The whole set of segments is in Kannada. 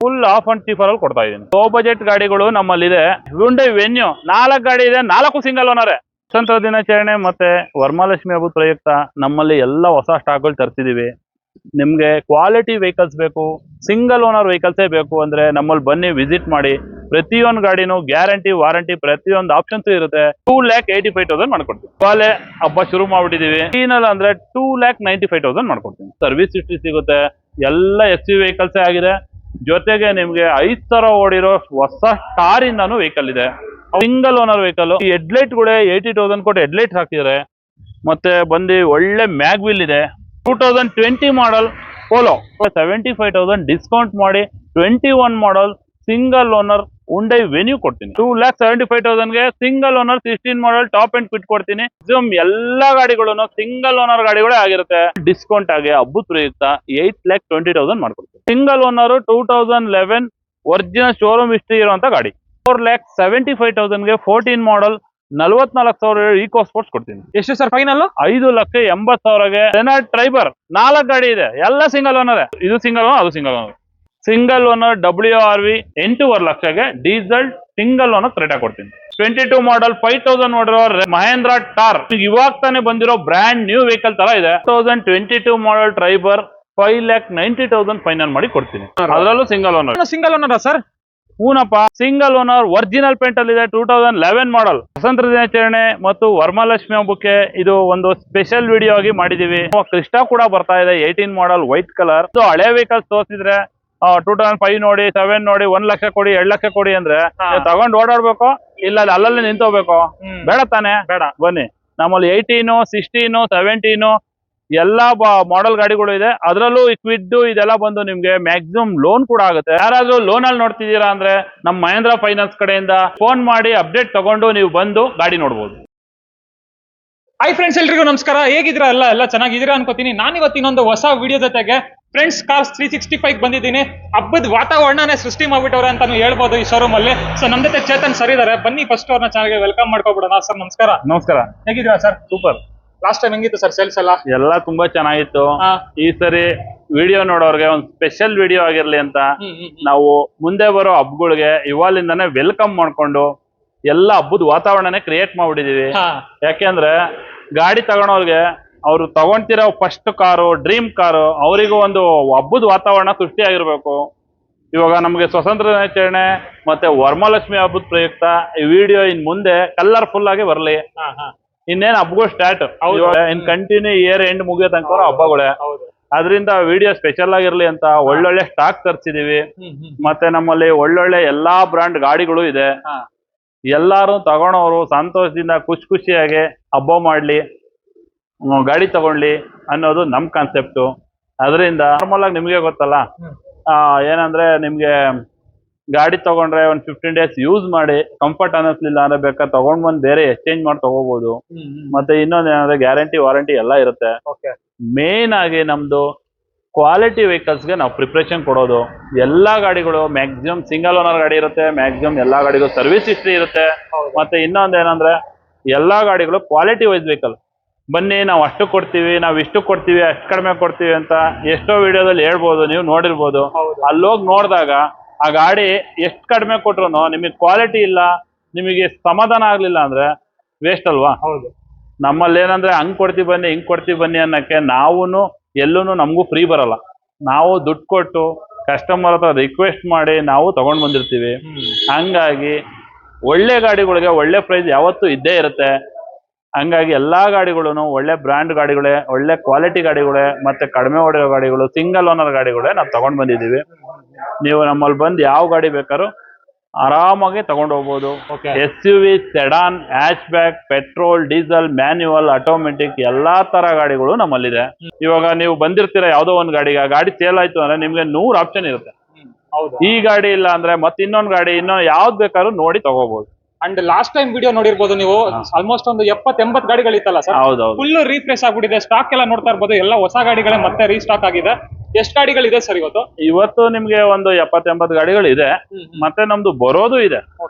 ಫುಲ್ ಆಫ್ ಅಂಡ್ ಚೀಫರ್ ಅಲ್ಲಿ ಕೊಡ್ತಾ ಇದೀನಿ. ಲೋ ಬಜೆಟ್ ಗಾಡಿಗಳು ನಮ್ಮಲ್ಲಿದೆ. ಹ್ಯುಂಡೈ ವೆನ್ಯೂ 4 ಗಾಡಿ ಇದೆ, 4 ಸಿಂಗಲ್ ಓನರ್. ಸ್ವತಂತ್ರ ದಿನಾಚರಣೆ ಮತ್ತೆ ವರಮಹಾಲಕ್ಷ್ಮಿ ಹಬ್ಬದ ಪ್ರಯುಕ್ತ ನಮ್ಮಲ್ಲಿ ಎಲ್ಲ ಹೊಸ ಸ್ಟಾಕ್ಗಳು ತರಿಸಿದೀವಿ. ನಿಮ್ಗೆ ಕ್ವಾಲಿಟಿ ವೆಹಿಕಲ್ಸ್ ಬೇಕು, ಸಿಂಗಲ್ ಓನರ್ ವೆಹಿಕಲ್ಸೇ ಬೇಕು ಅಂದ್ರೆ ನಮ್ಮಲ್ಲಿ ಬನ್ನಿ, ವಿಸಿಟ್ ಮಾಡಿ. ಪ್ರತಿಯೊಂದು ಗಾಡಿನೂ ಗ್ಯಾರಂಟಿ ವಾರಂಟಿ ಪ್ರತಿಯೊಂದು ಆಪ್ಷನ್ಸ್ ಇರುತ್ತೆ. 2,85,000 ಮಾಡ್ಕೊಡ್ತೀವಿ. ಇವಾಗಲೇ ಹಬ್ಬ ಶುರು ಮಾಡ್ಬಿಟ್ಟಿದೀವಿ. ಫೈನಲ್ ಅಂದ್ರೆ 2,95,000 ಮಾಡ್ಕೊಡ್ತೀನಿ. ಸರ್ವಿಸ್ ಹಿಸ್ಟ್ರಿ ಸಿಗುತ್ತೆ, ಎಲ್ಲ SUV ವೆಹಿಕಲ್ಸೇ ಆಗಿದೆ. ಜೊತೆಗೆ ನಿಮ್ಗೆ 5,000 ಓಡಿರೋ ಹೊಸ ಕಾರಿಂದಾನು ವೆಹಿಕಲ್ ಇದೆ. Single owner vehicle. ಈ ಹೆಡ್ಲೈಟ್ ಕೂಡ 80,000 ಕೊಟ್ಟು ಹೆಡ್ಲೈಟ್ ಹಾಕಿದ್ದಾರೆ. ಮತ್ತೆ ಬಂದು ಒಳ್ಳೆ ಮ್ಯಾಗ್ವಿಲ್ ಇದೆ. 2020 ಮಾಡಲ್ ಪೋಲೋ 75,000 ಡಿಸ್ಕೌಂಟ್ ಮಾಡಿ 21 model single owner Hyundai Venue ಕೊಡ್ತೀನಿ. 2,75,000ಗೆ single owner 16 model top end fit ಕೊಡ್ತೀನಿ. ಎಲ್ಲಾ ಗಾಡಿಗಳು ಸಿಂಗಲ್ ಓನರ್ ಗಾಡಿಗಳೇ ಆಗಿರುತ್ತೆ. ಡಿಸ್ಕೌಂಟ್ ಆಗಿ ಹಬ್ಬದ ಪ್ರಯುಕ್ತ 8,20,000 ಮಾಡ್ಕೊಡ್ತೀನಿ. Single owner 2011 original showroom history ಇರುವಂತ ಗಾಡಿ. 4,75,000ಗೆ 14 ಮಾಡಲ್ 44,000 ಈಕೋ ಸ್ಪೋರ್ಟ್ಸ್ ಕೊಡ್ತೀನಿ. ಎಷ್ಟು ಸರ್ ಫೈನಲ್? 5,80,000ಗೆ ರೆನಾಲ್ಟ್ ಟ್ರೈಬರ್ 4 ಗಾಡಿ ಇದೆ, ಎಲ್ಲ ಸಿಂಗಲ್ ಓನರ್. ಇದು ಸಿಂಗಲ್ ಓನರ್, ಅದು single owner. Single owner WRV 8.5 ಲಕ್ಷಗೆ ಡೀಸೆಲ್ ಸಿಂಗಲ್ ಓನರ್ ಕ್ರೆಟಾ ಕೊಡ್ತೀನಿ. 22 ಮಾಡಲ್ 5,000 ನೋಡಿರೋ ಮಹೇಂದ್ರ ಟಾರ್ ಇವಾಗ ತಾನೇ ಬಂದಿರೋ ಬ್ರ್ಯಾಂಡ್ ನ್ಯೂ ವೆಹಿಕಲ್ ತರ ಇದೆ. 2022 ಮಾಡಲ್ ಟ್ರೈಬರ್ 5,90,000 ಫೈನಲ್ ಮಾಡಿ ಕೊಡ್ತೀನಿ. ಅದರಲ್ಲೂ single owner. Single owner sir? ಹೂನಪ್ಪ, ಸಿಂಗಲ್ ಓನರ್ ಒರಿಜಿನಲ್ ಪೇಂಟ್ ಅಲ್ಲಿ ಇದೆ. 2011 ಮಾಡಲ್. ಸ್ವತಂತ್ರ ದಿನಾಚರಣೆ ಮತ್ತು ವರಮಹಾಲಕ್ಷ್ಮಿ ಹಬ್ಬಕ್ಕೆ ಇದು ಒಂದು ಸ್ಪೆಷಲ್ ವಿಡಿಯೋ ಆಗಿ ಮಾಡಿದೀವಿ. ಕ್ರಿಸ್ಟಾ ಕೂಡ ಬರ್ತಾ ಇದೆ 18 ಮಾಡಲ್ ವೈಟ್ ಕಲರ್. ಹಳೆ ವೆಹಿಕಲ್ಸ್ ತೋರಿಸಿದ್ರೆ 2005 ನೋಡಿ, 7 ನೋಡಿ, 1 ಲಕ್ಷ ಕೊಡಿ, 2 ಲಕ್ಷ ಕೊಡಿ ಅಂದ್ರೆ ತಗೊಂಡ್ ಓಡಾಡ್ಬೇಕು, ಇಲ್ಲ ಅಲ್ಲಲ್ಲೇ ನಿಂತೋಗ್ಬೇಕು. ಬೇಡ ತಾನೆ? ಬೇಡ. ಬನ್ನಿ, ನಮ್ಮಲ್ಲಿ 18, 16, 17 ಎಲ್ಲಾ ಮಾಡೆಲ್ ಗಾಡಿಗಳು ಇದೆ. ಅದರಲ್ಲೂ ಈ ಕ್ವಿಡ್ ಇದೆಲ್ಲ ಬಂದು ನಿಮ್ಗೆ ಮ್ಯಾಕ್ಸಿಮಮ್ ಲೋನ್ ಕೂಡ ಆಗುತ್ತೆ. ಯಾರಾದ್ರೂ ಲೋನ್ ಅಲ್ಲಿ ನೋಡ್ತಿದ್ದೀರಾ ಅಂದ್ರೆ ನಮ್ಮ ಮಹೇಂದ್ರ ಫೈನಾನ್ಸ್ ಕಡೆಯಿಂದ ಫೋನ್ ಮಾಡಿ ಅಪ್ಡೇಟ್ ತಗೊಂಡು ನೀವು ಬಂದು ಗಾಡಿ ನೋಡ್ಬೋದು. ಹಾಯ್ ಫ್ರೆಂಡ್ಸ್, ಎಲ್ರಿಗೂ ನಮಸ್ಕಾರ. ಹೇಗಿದ್ದೀರಾ? ಎಲ್ಲ ಚೆನ್ನಾಗಿದ್ದೀರಾ ಅನ್ಕೋತೀನಿ. ನಾನು ಇವತ್ತು ಇನ್ನೊಂದು ಹೊಸ ವಿಡಿಯೋ ಜೊತೆಗೆ ಫ್ರೆಂಡ್ಸ್ ಕಾರ್ಸ್ 365 ಬಂದಿದ್ದೀನಿ. ಹಬ್ಬದ ವಾತಾವರಣನೇ ಸೃಷ್ಟಿ ಮಾಡ್ಬಿಟ್ಟವ್ರೆ ಅಂತಾನು ಹೇಳ್ಬೋದು ಈ ಶೋರೂಮ್ ಅಲ್ಲಿ. ಸೊ ನಮ್ಮ ಜೊತೆ ಚೇತನ್ ಸರ್ ಇದಾರೆ. ಬನ್ನಿ ಫಸ್ಟ್ ಅವ್ರನ್ನ ಚೆನ್ನಾಗಿ ವೆಲ್ಕಮ್ ಮಾಡ್ಕೊಬಿಡೋಣ. ಸರ್ ನಮಸ್ಕಾರ. ನಮಸ್ಕಾರ. ಹೇಗಿದ್ದೀರಾ ಸರ್? ಸೂಪರ್. ಲಾಸ್ಟ್ ಟೈಮ್ ಹೆಂಗಿತ್ತು ಸರ್ ಸೇಲ್ಸ್ ಎಲ್ಲ? ಎಲ್ಲ ತುಂಬಾ ಚೆನ್ನಾಗಿತ್ತು. ಈ ಸರಿ ವಿಡಿಯೋ ನೋಡೋರ್ಗೆ ಒಂದು ಸ್ಪೆಷಲ್ ವಿಡಿಯೋ ಆಗಿರ್ಲಿ ಅಂತ ನಾವು ಮುಂದೆ ಬರೋ ಹಬ್ಬಗಳಿಗೆ ಇವಾಲಿಂದಾನೇ ವೆಲ್ಕಮ್ ಮಾಡ್ಕೊಂಡು ಎಲ್ಲ ಹಬ್ಬದ ವಾತಾವರಣನೇ ಕ್ರಿಯೇಟ್ ಮಾಡ್ಬಿಟ್ಟಿದೀವಿ. ಯಾಕೆಂದ್ರೆ ಗಾಡಿ ತಗೊಳೋರ್ಗೆ ಅವ್ರು ತಗೊಂತಿರೋ ಫಸ್ಟ್ ಕಾರು, ಡ್ರೀಮ್ ಕಾರು, ಅವರಿಗೂ ಒಂದು ಹಬ್ಬದ ವಾತಾವರಣ ಸೃಷ್ಟಿಯಾಗಿರ್ಬೇಕು. ಇವಾಗ ನಮ್ಗೆ ಸ್ವತಂತ್ರ ದಿನಾಚರಣೆ ಮತ್ತೆ ವರಮಹಾಲಕ್ಷ್ಮಿ ಹಬ್ಬದ ಪ್ರಯುಕ್ತ ಈ ವಿಡಿಯೋ ಇನ್ ಮುಂದೆ ಕಲರ್ಫುಲ್ ಆಗಿ ಬರ್ಲಿ. ಇನ್ನೇನು ಹಬ್ಬಗಳು ಸ್ಟಾರ್ಟ್, ಇನ್ ಕಂಟಿನ್ಯೂ ಇಯರ್ ಎಂಡ್ ಮುಗಿಯೋ ತನಕ ಹಬ್ಬಗಳೇ. ಅದರಿಂದ ವಿಡಿಯೋ ಸ್ಪೆಷಲ್ ಆಗಿರ್ಲಿ ಅಂತ ಒಳ್ಳೊಳ್ಳೆ ಸ್ಟಾಕ್ ತರಿಸಿದೀವಿ. ಮತ್ತೆ ನಮ್ಮಲ್ಲಿ ಒಳ್ಳೊಳ್ಳೆ ಎಲ್ಲಾ ಬ್ರಾಂಡ್ ಗಾಡಿಗಳು ಇದೆ. ಎಲ್ಲಾರು ತಗೊಳೋರು ಸಂತೋಷದಿಂದ ಖುಷಿಯಾಗಿ ಹಬ್ಬ ಮಾಡ್ಲಿ, ಗಾಡಿ ತಗೊಳ್ಳಿ ಅನ್ನೋದು ನಮ್ ಕಾನ್ಸೆಪ್ಟು. ಅದರಿಂದ ನಾರ್ಮಲ್ ಆಗಿ ನಿಮ್ಗೆ ಗೊತ್ತಲ್ಲ, ಏನಂದ್ರೆ ನಿಮ್ಗೆ ಗಾಡಿ ತಗೊಂಡ್ರೆ ಒಂದು 15 ಡೇಸ್ ಯೂಸ್ ಮಾಡಿ ಕಂಫರ್ಟ್ ಅನ್ನಿಸ್ಲಿಲ್ಲ ಅಂದ್ರೆ ಬೇಕಾದ್ರೆ ತಗೊಂಡ್ ಬಂದ್ ಬೇರೆ ಎಕ್ಸ್ಚೇಂಜ್ ಮಾಡಿ ತಗೋಬಹುದು. ಮತ್ತೆ ಇನ್ನೊಂದ್ ಏನಂದ್ರೆ ಗ್ಯಾರಂಟಿ ವಾರಂಟಿ ಎಲ್ಲ ಇರುತ್ತೆ. ಮೇನ್ ಆಗಿ ನಮ್ದು ಕ್ವಾಲಿಟಿ ವೆಹಿಕಲ್ಸ್ಗೆ ನಾವು ಪ್ರಿಪ್ರೇಷನ್ ಕೊಡೋದು. ಎಲ್ಲಾ ಗಾಡಿಗಳು ಮ್ಯಾಕ್ಸಿಮಮ್ ಸಿಂಗಲ್ ಓನರ್ ಗಾಡಿ ಇರುತ್ತೆ. ಮ್ಯಾಕ್ಸಿಮಮ್ ಎಲ್ಲಾ ಗಾಡಿಗಳು ಸರ್ವಿಸ್ ಹಿಸ್ಟ್ರಿ ಇರುತ್ತೆ. ಮತ್ತೆ ಇನ್ನೊಂದ್ ಏನಂದ್ರೆ ಎಲ್ಲಾ ಗಾಡಿಗಳು ಕ್ವಾಲಿಟಿ ವೈಸ್ ವೆಹಿಕಲ್. ಬನ್ನಿ, ನಾವು ಅಷ್ಟು ಕೊಡ್ತೀವಿ, ನಾವು ಇಷ್ಟು ಕೊಡ್ತೀವಿ, ಅಷ್ಟು ಕಡಿಮೆ ಕೊಡ್ತೀವಿ ಅಂತ ಎಷ್ಟೋ ವಿಡಿಯೋದಲ್ಲಿ ಹೇಳ್ಬೋದು, ನೀವು ನೋಡಿರ್ಬೋದು. ಅಲ್ಲೋಗಿ ನೋಡಿದಾಗ ಆ ಗಾಡಿ ಎಷ್ಟು ಕಡಿಮೆ ಕೊಟ್ರು ನಿಮಗೆ ಕ್ವಾಲಿಟಿ ಇಲ್ಲ, ನಿಮಗೆ ಸಮಾಧಾನ ಆಗ್ಲಿಲ್ಲ ಅಂದ್ರೆ ವೇಸ್ಟ್ ಅಲ್ವಾ? ನಮ್ಮಲ್ಲಿ ಏನಂದ್ರೆ ಹಂಗ್ ಕೊಡ್ತೀವಿ ಬನ್ನಿ, ಹಿಂಗ್ ಕೊಡ್ತೀವಿ ಬನ್ನಿ ಅನ್ನಕ್ಕೆ ನಾವೂನು ಎಲ್ಲೂನು ನಮಗೂ ಫ್ರೀ ಬರಲ್ಲ. ನಾವು ದುಡ್ಡು ಕೊಟ್ಟು ಕಸ್ಟಮರ್ ಹತ್ರ ರಿಕ್ವೆಸ್ಟ್ ಮಾಡಿ ನಾವು ತಗೊಂಡ್ ಬಂದಿರ್ತೀವಿ. ಹಂಗಾಗಿ ಒಳ್ಳೆ ಗಾಡಿಗಳಿಗೆ ಒಳ್ಳೆ ಪ್ರೈಸ್ ಯಾವತ್ತೂ ಇದ್ದೇ ಇರುತ್ತೆ. ಹಂಗಾಗಿ ಎಲ್ಲಾ ಗಾಡಿಗಳು ಒಳ್ಳೆ ಬ್ರ್ಯಾಂಡ್ ಗಾಡಿಗಳೇ, ಒಳ್ಳೆ ಕ್ವಾಲಿಟಿ ಗಾಡಿಗಳೇ, ಮತ್ತೆ ಕಡಿಮೆ ಹೊಡೆಯೋ ಗಾಡಿಗಳು, ಸಿಂಗಲ್ ಓನರ್ ಗಾಡಿಗಳೇ ನಾವು ತಗೊಂಡ್ ಬಂದಿದ್ದೀವಿ. ನೀವು ನಮ್ಮಲ್ಲಿ ಬಂದು ಯಾವ ಗಾಡಿ ಬೇಕಾದ್ರೂ ಆರಾಮಾಗಿ ತಗೊಂಡು ಹೋಗ್ಬೋದು. SUV, sedan, hatch back, petrol, diesel, manual, automatic ಎಲ್ಲಾ ತರ ಗಾಡಿಗಳು ನಮ್ಮಲ್ಲಿದೆ. ಇವಾಗ ನೀವು ಬಂದಿರ್ತೀರ ಯಾವ್ದೋ ಒಂದು ಗಾಡಿಗೆ, ಗಾಡಿ ಸೇಲ್ ಆಯ್ತು ಅಂದ್ರೆ ನಿಮ್ಗೆ 100 ಆಪ್ಷನ್ ಇರುತ್ತೆ. ಈ ಗಾಡಿ ಇಲ್ಲ ಅಂದ್ರೆ ಮತ್ತೆ ಇನ್ನೊಂದು ಗಾಡಿ, ಯಾವ್ದು ಬೇಕಾದ್ರೂ ನೋಡಿ ತಗೋಬಹುದು. ಅಂಡ್ ಲಾಸ್ಟ್ ಟೈಮ್ ವಿಡಿಯೋ ನೋಡಿರ್ಬೋದು ನೀವು, ಆಲ್ಮೋಸ್ಟ್ ಒಂದು 70-80 ಗಾಡಿಗಳಿತ್ತಲ್ಲ ಸರ್? ಹೌದೌದು. ಫುಲ್ ರೀಫ್ರೆಶ್ ಆಗ್ಬಿಟ್ಟಿದೆ. ಸ್ಟಾಕ್ ಎಲ್ಲ ನೋಡ್ತಾ ಇರ್ಬೋದು, ಎಲ್ಲ ಹೊಸ ಗಾಡಿಗಳೇ ಮತ್ತೆ ರೀಸ್ಟಾಕ್ ಆಗಿದೆ. ಎಷ್ಟು ಗಾಡಿಗಳಿದೆ ಸರ್ ಇವತ್ತು? ಇವತ್ತು ನಿಮ್ಗೆ ಒಂದು 70-80 ಗಾಡಿಗಳು ಇದೆ. ಮತ್ತೆ ನಮ್ದು ಬರೋದು ಇದೆ,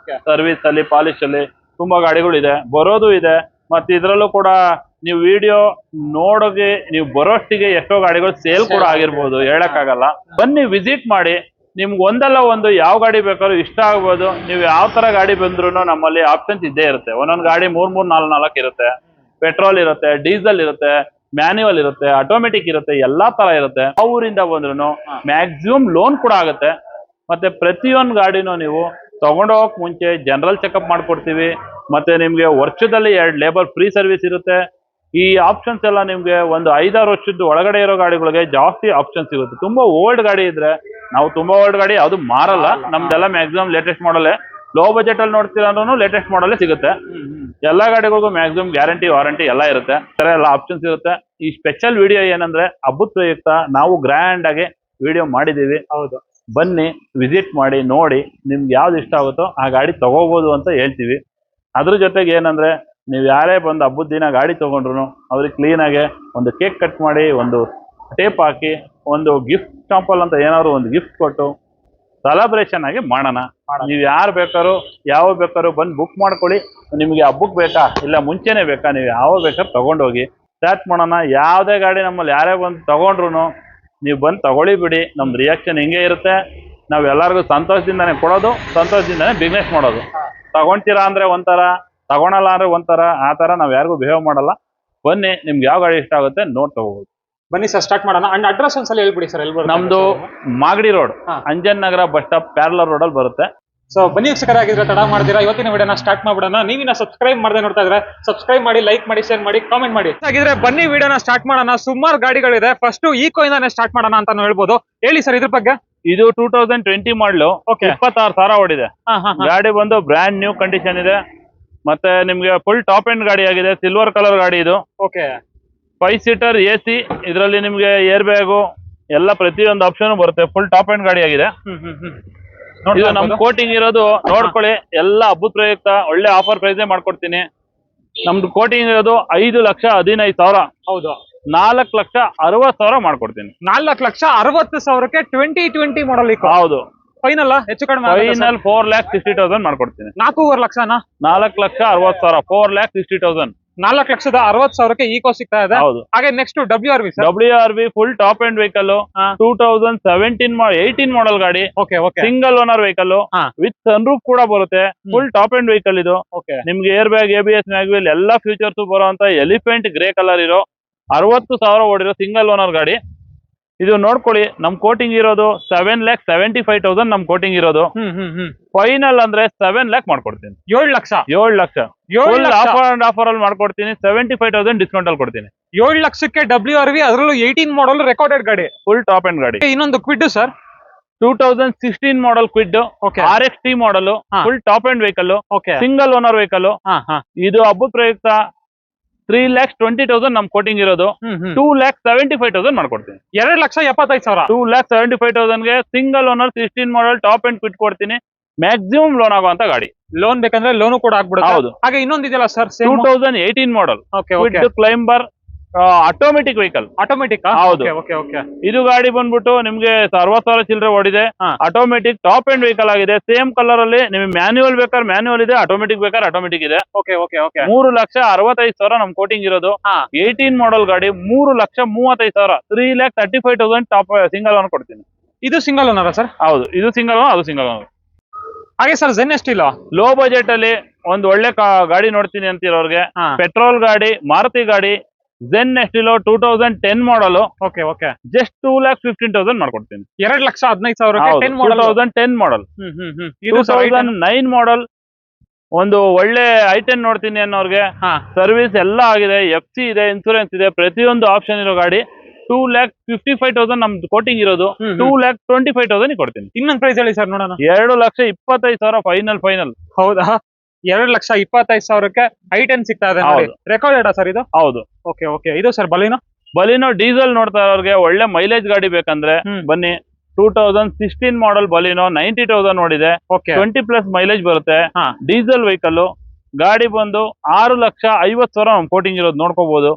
ಸರ್ವಿಸ್ ಅಲ್ಲಿ, ಪಾಲಿಶ್ ಅಲ್ಲಿ ತುಂಬಾ ಗಾಡಿಗಳು ಇದೆ, ಬರೋದು ಇದೆ. ಮತ್ತೆ ಇದ್ರಲ್ಲೂ ಕೂಡ ನೀವು ವಿಡಿಯೋ ನೋಡೋಕೆ ನೀವು ಬರೋಷ್ಟಿಗೆ ಎಷ್ಟೋ ಗಾಡಿಗಳು ಸೇಲ್ ಕೂಡ ಆಗಿರ್ಬೋದು, ಹೇಳಕ್ಕಾಗಲ್ಲ. ಬನ್ನಿ, ವಿಸಿಟ್ ಮಾಡಿ, ನಿಮ್ಗೆ ಒಂದಲ್ಲ ಒಂದು ಯಾವ ಗಾಡಿ ಬೇಕಾದ್ರೂ ಇಷ್ಟ ಆಗ್ಬೋದು. ನೀವು ಯಾವ ತರ ಗಾಡಿ ಬಂದ್ರು ನಮ್ಮಲ್ಲಿ ಆಪ್ಷನ್ಸ್ ಇದ್ದೇ ಇರುತ್ತೆ. ಒಂದೊಂದು ಗಾಡಿ ಮೂರ್ ನಾಲ್ಕು ಇರುತ್ತೆ. ಪೆಟ್ರೋಲ್ ಇರುತ್ತೆ, ಡೀಸೆಲ್ ಇರುತ್ತೆ, ಮ್ಯಾನ್ಯುವಲ್ ಇರುತ್ತೆ, ಆಟೋಮೆಟಿಕ್ ಇರುತ್ತೆ, ಎಲ್ಲಾ ತರ ಇರುತ್ತೆ. ಆ ಊರಿಂದ ಬಂದ್ರು ಮ್ಯಾಕ್ಸಿಮಮ್ ಲೋನ್ ಕೂಡ ಆಗುತ್ತೆ. ಮತ್ತೆ ಪ್ರತಿಯೊಂದು ಗಾಡಿನೂ ನೀವು ತಗೊಂಡೋಗಕ್ ಮುಂಚೆ ಜನರಲ್ ಚೆಕಪ್ ಮಾಡ್ಕೊಡ್ತೀವಿ. ಮತ್ತೆ ನಿಮ್ಗೆ ವರ್ಷದಲ್ಲಿ 2 ಲೇಬರ್ ಫ್ರೀ ಸರ್ವಿಸ್ ಇರುತ್ತೆ. ಈ ಆಪ್ಷನ್ಸ್ ಎಲ್ಲ ನಿಮ್ಗೆ ಒಂದು 5-6 ವರ್ಷದ ಒಳಗಡೆ ಇರೋ ಗಾಡಿಗಳಿಗೆ ಜಾಸ್ತಿ ಆಪ್ಷನ್ಸ್ ಇರುತ್ತೆ. ತುಂಬಾ ಓಲ್ಡ್ ಗಾಡಿ ಇದ್ರೆ ನಾವು ತುಂಬಾ ಓಲ್ಡ್ ಗಾಡಿ ಯಾವ್ದು ಮಾರಲ್ಲ. ನಮ್ದೆಲ್ಲ ಮ್ಯಾಕ್ಸಿಮಮ್ ಲೇಟೆಸ್ಟ್ ಮಾಡಲೇ. ಲೋ ಬಜೆಟ್ ಅಲ್ಲಿ ನೋಡ್ತೀರಾ ಅಂದ್ರೂ ಲೇಟೆಸ್ಟ್ ಮಾಡಲೇ ಸಿಗುತ್ತೆ. ಎಲ್ಲಾ ಗಾಡಿಗಳಿಗೂ ಮ್ಯಾಕ್ಸಿಮಮ್ ಗ್ಯಾರಂಟಿ ವಾರಂಟಿ ಎಲ್ಲ ಇರುತ್ತೆ. ಎಲ್ಲ ಆಪ್ಷನ್ಸ್ ಇರುತ್ತೆ. ಈ ಸ್ಪೆಷಲ್ ವಿಡಿಯೋ ಏನಂದ್ರೆ ಹಬ್ಬದ ಪ್ರಯುಕ್ತ ನಾವು ಗ್ರ್ಯಾಂಡ್ ಆಗಿ ವಿಡಿಯೋ ಮಾಡಿದೀವಿ. ಹೌದು, ಬನ್ನಿ ವಿಸಿಟ್ ಮಾಡಿ ನೋಡಿ. ನಿಮ್ಗೆ ಯಾವ್ದು ಇಷ್ಟ ಆಗುತ್ತೋ ಆ ಗಾಡಿ ತಗೋಬಹುದು ಅಂತ ಹೇಳ್ತೀವಿ. ಅದ್ರ ಜೊತೆಗೆ ಏನಂದ್ರೆ ನೀವು ಯಾರೇ ಬಂದು ಹಬ್ಬದ ದಿನ ಗಾಡಿ ತಗೊಂಡ್ರು ಅವ್ರಿಗೆ ಕ್ಲೀನ್ ಆಗಿ ಒಂದು ಕೇಕ್ ಕಟ್ ಮಾಡಿ, ಒಂದು ಟೇಪ್ ಹಾಕಿ, ಒಂದು ಗಿಫ್ಟ್ ಸ್ಯಾಂಪಲ್ ಅಂತ ಏನಾದ್ರು ಒಂದು ಗಿಫ್ಟ್ ಕೊಟ್ಟು ಸೆಲೆಬ್ರೇಷನ್ ಆಗಿ ಮಾಡೋಣ. ನೀವು ಯಾರು ಬೇಕಾದ್ರು ಯಾವ ಬೇಕಾದ್ರು ಬಂದು ಬುಕ್ ಮಾಡ್ಕೊಳ್ಳಿ. ನಿಮ್ಗೆ ಹಬ್ಬಕ್ಕೆ ಬೇಕಾ ಇಲ್ಲ ಮುಂಚೆನೆ ಬೇಕಾ, ನೀವು ಯಾವ ಬೇಕಾದ್ರೂ ತಗೊಂಡೋಗಿ ಸ್ಟಾರ್ಟ್ ಮಾಡೋಣ. ಯಾವುದೇ ಗಾಡಿ ನಮ್ಮಲ್ಲಿ ಯಾರೇ ಬಂದು ತಗೊಂಡ್ರು ನೀವು ಬಂದು ತಗೊಳ್ಳಿ ಬಿಡಿ. ನಮ್ದು ರಿಯಾಕ್ಷನ್ ಹಿಂಗೆ ಇರುತ್ತೆ. ನಾವು ಎಲ್ಲರಿಗೂ ಸಂತೋಷದಿಂದಾನೇ ಕೊಡೋದು, ಸಂತೋಷದಿಂದಾನೇ ಬಿಸ್ನೆಸ್ ಮಾಡೋದು. ತಗೊಂತೀರಾ ಅಂದ್ರೆ ಒಂಥರ, ತಗೊಳಲ್ಲ ಅಂದ್ರೆ ಒಂಥರ, ಆ ತರ ನಾವ್ ಯಾರಿಗೂ ಬಿಹೇವ್ ಮಾಡಲ್ಲ. ಬನ್ನಿ, ನಿಮ್ಗೆ ಯಾವ ಗಾಡಿ ಇಷ್ಟ ಆಗುತ್ತೆ ನೋಡ್ ತಗೋಬಹುದು. ಬನ್ನಿ ಸರ್, ಸ್ಟಾರ್ಟ್ ಮಾಡೋಣ. ಅಂಡ್ ಅಡ್ರೆಸ್ ಒಂದ್ಸಲ ಹೇಳ್ಬಿಡಿ ಸರ್. ನಮ್ದು ಮಾಗಡಿ ರೋಡ್, ಅಂಜನ್ ನಗರ ಬಸ್ ಸ್ಟಾಪ್ ಪ್ಯಾರಲರ್ ರೋಡ್ ಅಲ್ಲಿ ಬರುತ್ತೆ. ಸೊ ಬನ್ನಿ ವೀಕ್ಷಕರಾಗಿದ್ರೆ ತಡ ಮಾಡ್ತೀರಾ, ಇವತ್ತಿನ ವಿಡಿಯೋನ ಸ್ಟಾರ್ಟ್ ಮಾಡ್ಬಿಡೋಣ. ನೀವಿನ ಸಬ್ಸ್ಕ್ರೈಬ್ ಮಾಡದೆ ನೋಡ್ತಾ ಇದ್ರೆ ಸಬ್ಸ್ಕ್ರೈಬ್ ಮಾಡಿ, ಲೈಕ್ ಮಾಡಿ, ಶೇರ್ ಮಾಡಿ, ಕಾಮೆಂಟ್ ಮಾಡಿ. ಹಾಗಿದ್ರೆ ಬನ್ನಿ ವಿಡಿಯೋನ ಸ್ಟಾರ್ಟ್ ಮಾಡೋಣ. ಸುಮಾರು ಗಾಡಿಗಳಿದೆ. ಫಸ್ಟ್ ಈಕೋ ಇಂದಾನೆ ಸ್ಟಾರ್ಟ್ ಮಾಡೋಣ ಅಂತಾನು ಹೇಳ್ಬೋದು. ಹೇಳಿ ಸರ್ ಇದ್ರ ಬಗ್ಗೆ. ಇದು 2020 ಮಾಡಲು, 26,000 ಓಡಿದೆ. ಗಾಡಿ ಬಂದು ಬ್ರ್ಯಾಂಡ್ ನ್ಯೂ ಕಂಡೀಷನ್ ಇದೆ. ಮತ್ತೆ ನಿಮ್ಗೆ ಫುಲ್ ಟಾಪ್ ಎಂಡ್ ಗಾಡಿ ಆಗಿದೆ. ಸಿಲ್ವರ್ ಕಲರ್ ಗಾಡಿ ಇದು. 5 ಸೀಟರ್ AC. ಇದರಲ್ಲಿ ನಿಮ್ಗೆ ಏರ್ ಬ್ಯಾಗು ಎಲ್ಲ ಪ್ರತಿಯೊಂದು ಆಪ್ಷನ್ ಬರುತ್ತೆ. ಫುಲ್ ಟಾಪ್ ಎಂಡ್ ಗಾಡಿ ಆಗಿದೆ. ಇದು ನಮ್ ಕೋಟಿಂಗ್ ಇರೋದು ನೋಡ್ಕೊಳ್ಳಿ. ಎಲ್ಲ ಹಬ್ಬದ ಪ್ರಯುಕ್ತ ಒಳ್ಳೆ ಆಫರ್ ಪ್ರೈಸ್ ಮಾಡ್ಕೊಡ್ತೀನಿ. ನಮ್ದು ಕೋಟಿಂಗ್ ಇರೋದು 5,15,000. ಹೌದು, 4,60,000 ಮಾಡ್ಕೊಡ್ತೀನಿ. 4,60,000ಕ್ಕೆ 2020 ಮಾಡಲ್. ಹೌದು, ಫೈನಲ್ ಹೆಚ್ಚು ಕಡಿಮೆ ಫೈನಲ್ 4,60,000 ಮಾಡ್ಕೊಡ್ತೀನಿ. 4.5 ಲಕ್ಷನಾ? 4,60,000, 4,60,000. 4,60,000ಕ್ಕೆ ಈಕೋ ಸಿಗ್ತಾ ಇದೆ. ಹೌದು. ಹಾಗೆ next WRV sir. WRV full top end vehicle, 2018 ಮಾಡಲ್ ಗಾಡಿ. Single owner vehicle with sunroof ಕೂಡ ಬರುತ್ತೆ. ಫುಲ್ ಟಾಪ್ ಎಂಡ್ ವೆಹಿಕಲ್ ಇದು. ನಿಮ್ಗೆ ಏರ್ ಬ್ಯಾಗ್, ABS, ಮ್ಯಾಗ್ವಿಲ್ ಎಲ್ಲ ಫ್ಯೂಚರ್ಸ್ ಬರುವಂತ ಎಲಿಫೆಂಟ್ ಗ್ರೇ ಕಲರ್ ಇರೋ 60,000 ಓಡಿರೋ ಸಿಂಗಲ್ ಓನರ್ ಗಾಡಿ. ಇದು ನೋಡ್ಕೊಳ್ಳಿ. ನಮ್ ಕೋಟಿಂಗ್ ಇರೋದು 7,75,000 ನಮ್ ಕೋಟಿಂಗ್ ಇರೋದು. ಫೈನಲ್ ಅಂದ್ರೆ 7 lakh ಮಾಡ್ಕೊಡ್ತೀನಿ. 7 ಲಕ್ಷ. 7 ಲಕ್ಷ ಆಫರ್ ಅಲ್ಲಿ ಮಾಡ್ಕೊಡ್ತೀನಿ. 75,000 ಡಿಸ್ಕೌಂಟ್ ಅಲ್ಲಿ ಕೊಡ್ತೀನಿ. 7 ಲಕ್ಷಕ್ಕೆ WRV, ಅದರಲ್ಲೂ 18 ಮಾಡಲ್ ರೆಕಾರ್ಡೆಡ್ ಗಾಡಿ, ಫುಲ್ ಟಾಪ್ ಎಂಡ್ ಗಾಡಿ. ಇನ್ನೊಂದು Kwid sir, 2016 model Kwid, RXT model, full top end vehicle, single owner vehicle. ಇದು ಹಬ್ಬದ ಪ್ರಯುಕ್ತ 3,20,000 ನಮ್ ಕೋಟಿಂಗ್ ಇರೋದು. 2,75,000 ಮಾಡ್ಕೊಡ್ತೀನಿ. 2,75,000. 2,75,000ಗೆ single owner 16 model top end Kwid ಕೊಡ್ತೀನಿ. ಮ್ಯಾಕ್ಸಿಮಮ್ ಲೋನ್ ಆಗುವಂತ ಗಾಡಿ. ಲೋನ್ ಬೇಕಂದ್ರೆ ಲೋನು ಕೂಡ ಆಗ್ಬಿಡುತ್ತೆ. ಹೌದು. ಹಾಗೆ ಇನ್ನೊಂದು ಇದೆಯಲ್ಲ ಸರ್, 2018 ಮಾಡಲ್ ಕ್ಲೈಂಬರ್ ಆಟೋಮೆಟಿಕ್ ವೆಹಿಕಲ್. ಆಟೋಮೆಟಿಕ್. ಹೌದು. ಇದು ಗಾಡಿ ಬಂದ್ಬಿಟ್ಟು ನಿಮ್ಗೆ 60,000 ಚಿಲ್ಲರೆ ಓಡಿದೆ. ಆಟೋಮೆಟಿಕ್ ಟಾಪ್ ಎಂಡ್ ವೆಹಿಕಲ್ ಆಗಿದೆ. ಸೇಮ್ ಕಲರ್ ಅಲ್ಲಿ ನಿಮ್ಗೆ ಮ್ಯಾನ್ಯುವಲ್ ಬೇಕಾದ್ರೆ ಮ್ಯಾನ್ಯುವಲ್ ಇದೆ, ಆಟೋಮೆಟಿಕ್ ಬೇಕಾದ್ರೆ ಆಟೋಮೆಟಿಕ್ ಇದೆ. 3,65,000 ನಮ್ ಕೋಟಿಂಗ್ ಇರೋದು. 18 ಮಾಡಲ್ ಗಾಡಿ, 3,35,000, 3,35,000 ಟಾಪ್ ಸಿಂಗಲ್ ಓನರ್ ಕೊಡ್ತೀನಿ. ಇದು ಸಿಂಗಲ್ ಓನರ್ ಸರ್? ಹೌದು, ಇದು ಸಿಂಗಲ್ ಓನರ್, ಅದು ಸಿಂಗಲ್ ಓನರ್. ಹಾಗೆ ಸರ್ ಝೆನ್ ಎಷ್ಟಿಲ್ಲ, ಲೋ ಬಜೆಟ್ ಅಲ್ಲಿ ಒಂದು ಒಳ್ಳೆ ಗಾಡಿ ನೋಡ್ತೀನಿ ಅಂತಿರೋರ್ಗೆ, ಪೆಟ್ರೋಲ್ ಗಾಡಿ, ಮಾರುತಿ ಗಾಡಿ, ಝೆನ್ ಎಸ್ಟಿಲೋ 2010 ಮಾಡಲ್. ಜಸ್ಟ್ 2,15,000 ಮಾಡ್ಕೊಡ್ತೀನಿ. 2,15,000 2010 ಮಾಡಲ್. 2009 ಮಾಡಲ್ ಒಂದು ಒಳ್ಳೆ i10 ನೋಡ್ತೀನಿ ಅನ್ನೋರ್ಗೆ, ಸರ್ವಿಸ್ ಎಲ್ಲ ಆಗಿದೆ, FC ಇದೆ, ಇನ್ಸೂರೆನ್ಸ್ ಇದೆ, ಪ್ರತಿಯೊಂದು ಆಪ್ಷನ್ ಇರೋ ಗಾಡಿ. 2,55,000 ನಮ್ದು ಕೋಟಿಂಗ್ ಇರೋದು. 2,25,000 ಕೊಡ್ತೀನಿ. ಇನ್ನೊಂದು ಪ್ರೈಸ್ ಹೇಳಿ ಸರ್ ನೋಡೋಣ. 2,25,000 ಫೈನಲ್. ಹೌದಾ? 2,25,000ಕ್ಕೆ i10 ಸಿಗ್ತಾ ಇದೆ. ರೆಕಾರ್ಡೆಡ್ ಸರ್ ಇದು? ಹೌದು. ಇದು ಸರ್ ಬಲಿನೋ ಡೀಸೆಲ್ ನೋಡ್ತಾ ಇರೋರ್ಗೆ ಒಳ್ಳೆ ಮೈಲೇಜ್ ಗಾಡಿ ಬೇಕಂದ್ರೆ ಬನ್ನಿ. 2016 ಮಾಡಲ್ ಬಲಿನೋ 90,000 ನೋಡಿದೆ. 20+ ಮೈಲೇಜ್ ಬರುತ್ತೆ. ಡೀಸೆಲ್ ವೆಹಿಕಲ್ ಗಾಡಿ ಬಂದು 6,50,000 ನಮ್ ಕೋಟಿಂಗ್ ಇರೋದು ನೋಡ್ಕೋಬಹುದು.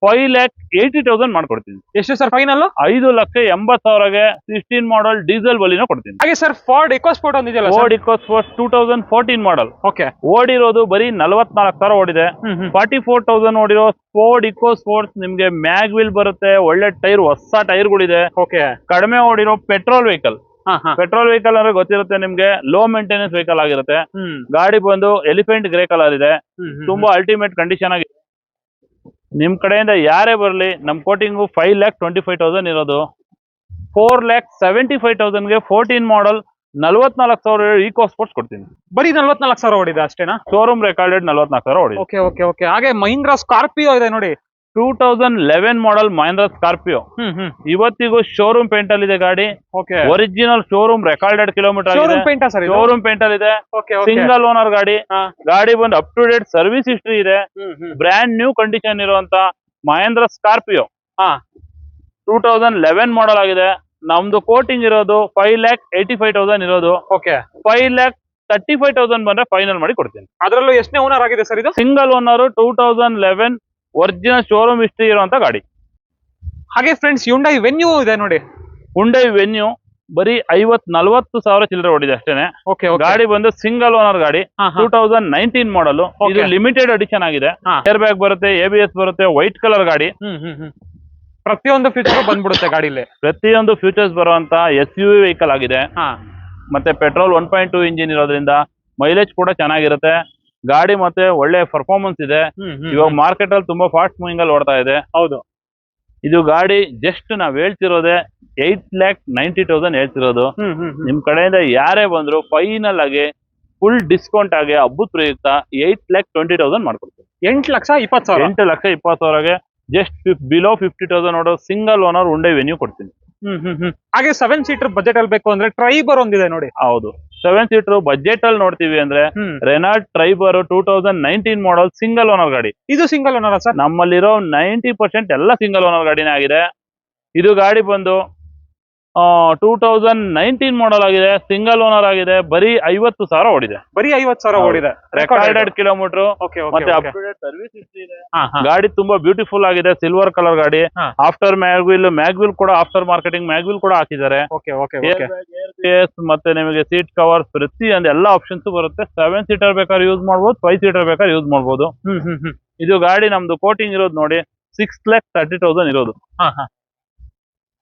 5,80,000 ಮಾಡ್ಕೊಡ್ತೀನಿ. ಎಷ್ಟು ಸರ್ ಫೈನಲ್? 5,80,000ಗೆ 16 ಮಾಡಲ್ ಡೀಸೆಲ್ ಬಲಿನೋ ಕೊಡ್ತೀನಿ. ಹಾಗೆ ಸರ್ ಫೋರ್ಡ್ ಇಕೋಸ್ಪೋರ್ಟ್ ಒಂದಿದೆಯಲ್ಲ, ಫೋರ್ಡ್ ಇಕೋಸ್ಪೋರ್ಟ್ 2014 ಮಾಡಲ್. ಓಡಿರೋದು ಬರೀ 44,000 ಓಡಿದೆ. 44,000 ಓಡಿರೋ ಫೋರ್ಡ್ ಇಕೋಸ್ಪೋರ್ಟ್ ನಿಮ್ಗೆ ಮ್ಯಾಗ್ವಿಲ್ ಬರುತ್ತೆ, ಒಳ್ಳೆ ಟೈರ್, ಹೊಸ ಟೈರ್ಗಳಿದೆ. ಕಡಿಮೆ ಓಡಿರೋ ಪೆಟ್ರೋಲ್ ವೆಹಿಕಲ್. ಪೆಟ್ರೋಲ್ ವೆಹಿಕಲ್ ಅಂದ್ರೆ ಗೊತ್ತಿರುತ್ತೆ ನಿಮ್ಗೆ, ಲೋ ಮೇಂಟೆನೆನ್ಸ್ ವೆಹಿಕಲ್ ಆಗಿರುತ್ತೆ. ಗಾಡಿ ಬಂದು ಎಲಿಫೆಂಟ್ ಗ್ರೇ ಕಲರ್ ಇದೆ, ತುಂಬಾ ಅಲ್ಟಿಮೇಟ್ ಕಂಡೀಷನ್ ಆಗಿದೆ. ನಿಮ್ ಕಡೆಯಿಂದ ಯಾರೇ ಬರ್ಲಿ ನಮ್ ಕೋಟಿಂಗು 5,25,000 ಇರೋದು. 4,75,000ಗೆ 14 ಮಾಡಲ್ 44,000 ಈಕೋ ಸ್ಪೋರ್ಟ್ಸ್ ಕೊಡ್ತೀನಿ. ಬರೀ 44,000 ಓಡಿದೆ ಅಷ್ಟೇನಾ? ಶೋರೂಮ್ ರೆಕಾರ್ಡೆಡ್ 44,000 ಓಡಿದೆ. Okay okay okay. ಹಾಗೆ ಮಹೀಂದ್ರಾ ಸ್ಕಾರ್ಪಿಯೋ ಇದೆ ನೋಡಿ, 2011 ಮಾಡಲ್ ಮಹೇಂದ್ರ ಸ್ಕಾರ್ಪಿಯೋ. ಇವತ್ತಿಗೂ ಶೋರೂಮ್ ಪೇಂಟ್ ಅಲ್ಲಿ ಇದೆ ಗಾಡಿ. Okay. Original showroom recorded kilometre ಆಗಿದೆ. Showroom paint sir? Showroom paint ಅಲ್ಲಿ ಇದೆ. ಸಿಂಗಲ್ ಓನರ್ ಗಾಡಿ. ಗಾಡಿ ಬಂದು up to date service history ಇದೆ. ಬ್ರ್ಯಾಂಡ್ ನ್ಯೂ ಕಂಡೀಷನ್ ಇರುವಂತ ಮಹೇಂದ್ರ ಸ್ಕಾರ್ಪಿಯೋ 2011 ಮಾಡಲ್ ಆಗಿದೆ. ನಮ್ದು ಕೋಟಿಂಗ್ ಇರೋದು 5,85,000 ಇರೋದು. ಓಕೆ. 5,35,000 ಬಂದ್ರೆ ಫೈನಲ್ ಮಾಡಿ ಕೊಡ್ತೀನಿ. ಅದರಲ್ಲೂ ಎಷ್ಟನೇ ಓನರ್ ಆಗಿದೆ ಸರ್ ಇದು? Single owner, 2011 original showroom history ಇರುವಂತ ಗಾಡಿ. ಹಾಗೆ ಫ್ರೆಂಡ್ಸ್ ಹ್ಯುಂಡೈ ವೆನ್ಯೂ ಇದೆ ನೋಡಿ. ಹುಂಡೈ ವೆನ್ಯೂ ಬರೀ 40,000 ಚಿಲ್ಲರೆ ಓಡಿದೆ ಅಷ್ಟೇನೆ. ಓಕೆ. ಗಾಡಿ ಬಂದು ಸಿಂಗಲ್ ಓನರ್ ಗಾಡಿ, 2019 ಮಾಡಲ್. ಇದು ಲಿಮಿಟೆಡ್ ಅಡಿಷನ್ ಆಗಿದೆ. ಏರ್ ಬ್ಯಾಗ್ ಬರುತ್ತೆ, ABS ಬರುತ್ತೆ, ವೈಟ್ ಕಲರ್ ಗಾಡಿ. ಪ್ರತಿಯೊಂದು ಫೀಚರ್ ಬಂದ್ಬಿಡುತ್ತೆ ಗಾಡಿಲಿ. ಪ್ರತಿಯೊಂದು ಫ್ಯೂಚರ್ಸ್ ಬರುವಂತ SUV ವೆಹಿಕಲ್ ಆಗಿದೆ. ಮತ್ತೆ ಪೆಟ್ರೋಲ್ 1.2 ಇಂಜಿನ್ ಇರೋದ್ರಿಂದ ಮೈಲೇಜ್ ಕೂಡ ಚೆನ್ನಾಗಿರುತ್ತೆ. ಗಾಡಿ ಮತ್ತೆ ಒಳ್ಳೆ ಪರ್ಫಾರ್ಮೆನ್ಸ್ ಇದೆ. ಇವಾಗ ಮಾರ್ಕೆಟ್ ಅಲ್ಲಿ ತುಂಬಾ ಫಾಸ್ಟ್ ಮೂವಿಂಗ್ ಅಲ್ಲಿ ಓಡ್ತಾ ಇದೆ. ಹೌದು. ಇದು ಗಾಡಿ ಜಸ್ಟ್ ನಾವ್ ಹೇಳ್ತಿರೋದೆ 8,90,000 ಹೇಳ್ತಿರೋದು. ನಿಮ್ ಕಡೆಯಿಂದ ಯಾರೇ ಬಂದ್ರು ಫೈನಲ್ ಆಗಿ ಫುಲ್ ಡಿಸ್ಕೌಂಟ್ ಆಗಿ ಹಬ್ಬದ ಪ್ರಯುಕ್ತ 8,20,000 ಮಾಡ್ಕೊಡ್ತೀವಿ. 8,20,000? 8,20,000ಗೆ ಜಸ್ಟ್ ಬಿಲೋ 50,000 ನೋಡೋ ಸಿಂಗಲ್ ಓನರ್ ಹುಂಡೈ ವೆನ್ಯೂ ಕೊಡ್ತೀನಿ. ಹಾಗೆ 7 ಸೀಟರ್ ಬಜೆಟ್ ಅಲ್ಲಿ ಬೇಕು ಅಂದ್ರೆ ಟ್ರೈಬರ್ ಒಂದಿದೆ ನೋಡಿ. ಹೌದು, 7 ಸೀಟರ್ ಬಜೆಟ್ ಅಲ್ಲಿ ನೋಡ್ತೀವಿ ಅಂದ್ರೆ ರೆನಾಲ್ಟ್ ಟ್ರೈಬರ್ 2019 ಮಾಡಲ್ ಸಿಂಗಲ್ ಓನರ್ ಗಾಡಿ. ಇದು ಸಿಂಗಲ್ ಓನರ್ ಸರ್? ನಮ್ಮಲ್ಲಿರೋ 90% ಎಲ್ಲ ಸಿಂಗಲ್ ಓನರ್ ಗಾಡಿನೇ ಆಗಿದೆ. ಇದು ಗಾಡಿ ಬಂದು 2019 ಮಾಡಲ್ ಆಗಿದೆ, ಸಿಂಗಲ್ ಓನರ್ ಆಗಿದೆ, ಬರೀ 50,000 ಓಡಿದೆ. ಬರೀ 50,000 ಓಡಿದೆ, ರೆಕಾರ್ಡೆಡ್ ಕಿಲೋಮೀಟರ್. ಮತ್ತೆ up to date service history ಇದೆ. ಗಾಡಿ ತುಂಬಾ ಬ್ಯೂಟಿಫುಲ್ ಆಗಿದೆ, ಸಿಲ್ವರ್ ಕಲರ್ ಗಾಡಿ. ಆಫ್ಟರ್ ಮ್ಯಾಗ್ವಿಲ್ ಕೂಡ ಆಫ್ಟರ್ ಮಾರ್ಕೆಟಿಂಗ್ ಮ್ಯಾಗ್ವಿಲ್ ಕೂಡ ಹಾಕಿದ್ದಾರೆ. ಮತ್ತೆ ನಿಮಗೆ ಸೀಟ್ ಕವರ್ಸ್ ಪ್ರತಿಯೊಂದು ಎಲ್ಲ ಆಪ್ಷನ್ಸ್ ಬರುತ್ತೆ. 7 ಸೀಟರ್ ಬೇಕಾದ್ರೆ ಯೂಸ್ ಮಾಡಬಹುದು, 5 ಸೀಟರ್ ಬೇಕಾದ್ರೆ ಯೂಸ್ ಮಾಡಬಹುದು. ಇದು ಗಾಡಿ ನಮ್ದು ಕೋಟಿಂಗ್ ಇರೋದು ನೋಡಿ 6,30,000 ಇರೋದು.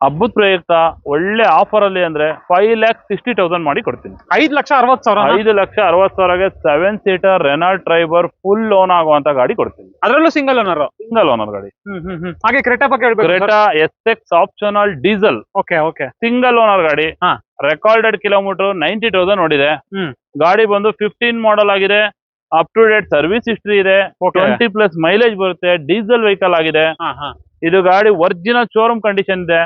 ಹಬ್ಬದ ಪ್ರಯುಕ್ತ ಒಳ್ಳೆ ಆಫರ್ ಅಲ್ಲಿ ಅಂದ್ರೆ 5,60,000 ಮಾಡಿ ಕೊಡ್ತೀನಿ. 5,60,000? 5,60,000ಗೆ 7 seater Renault Triber full loan ಆಗುವಂತ ಗಾಡಿ ಕೊಡ್ತೀನಿ. ಅದರಲ್ಲೂ ಸಿಂಗಲ್ ಓನರ್? ಸಿಂಗಲ್ ಓನರ್ ಗಾಡಿ. ಹಾಗೆ ಕ್ರೆಟಾ ಬಗ್ಗೆ ಹೇಳ್ಬೇಕು. Creta SX optional diesel. Okay okay. Single single owner ಗಾಡಿ. ರೆಕಾರ್ಡೆಡ್ ಕಿಲೋಮೀಟರ್ 90,000 ನೋಡಿದೆ. ಗಾಡಿ ಬಂದು 15 ಮಾಡಲ್ ಆಗಿದೆ, up to date service history ಇದೆ, 20+ ಮೈಲೇಜ್ ಬರುತ್ತೆ, ಡೀಸೆಲ್ ವೆಹಿಕಲ್ ಆಗಿದೆ. ಇದು ಗಾಡಿ ಒರಿಜಿನಲ್ ಶೋರೂಮ್ ಕಂಡೀಷನ್ ಇದೆ.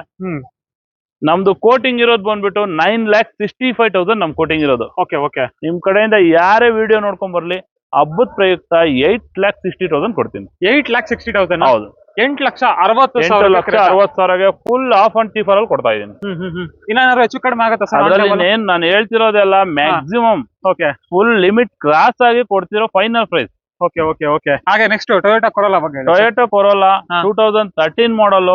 ನಮ್ದು ಕೋಟಿಂಗ್ ಇರೋದು ಬಂದ್ಬಿಟ್ಟು 9,65,000 ನಮ್ ಕೋಟಿಂಗ್ ಇರೋದು. Okay okay. ನಿಮ್ ಕಡೆಯಿಂದ ಯಾರೇ ವಿಡಿಯೋ ನೋಡ್ಕೊಂಡ್ ಬರ್ಲಿ ಹಬ್ಬದ ಪ್ರಯುಕ್ತ 8,60,000 ಕೊಡ್ತೀನಿ. 8,60,000? ಹೌದು. 8,60,000ಗೆ ಫುಲ್ ಆಫ್ ಅಂಡ್ ಟಿಫರ್ ಅಲ್ಲಿ ಕೊಡ್ತಾ ಇದೀನಿ. ಇನ್ನಾರು ಹೆಚ್ಚು ಕಡಿಮೆ ಆಗುತ್ತೆ ಸರ್? ಅದ್ರಲ್ಲಿ ನಾನು ಹೇಳ್ತಿರೋದೆಲ್ಲ ಮ್ಯಾಕ್ಸಿಮಮ್ ಫುಲ್ ಲಿಮಿಟ್ ಕ್ರಾಸ್ ಆಗಿ ಕೊಡ್ತಿರೋ final price. Okay okay okay. ಹಾಗೆ ನೆಕ್ಸ್ಟ್ ಟೊಯೋಟಾ ಕೊರೋಲಾ ಬಗ್ಗೆ. Toyota Corolla 2013 model.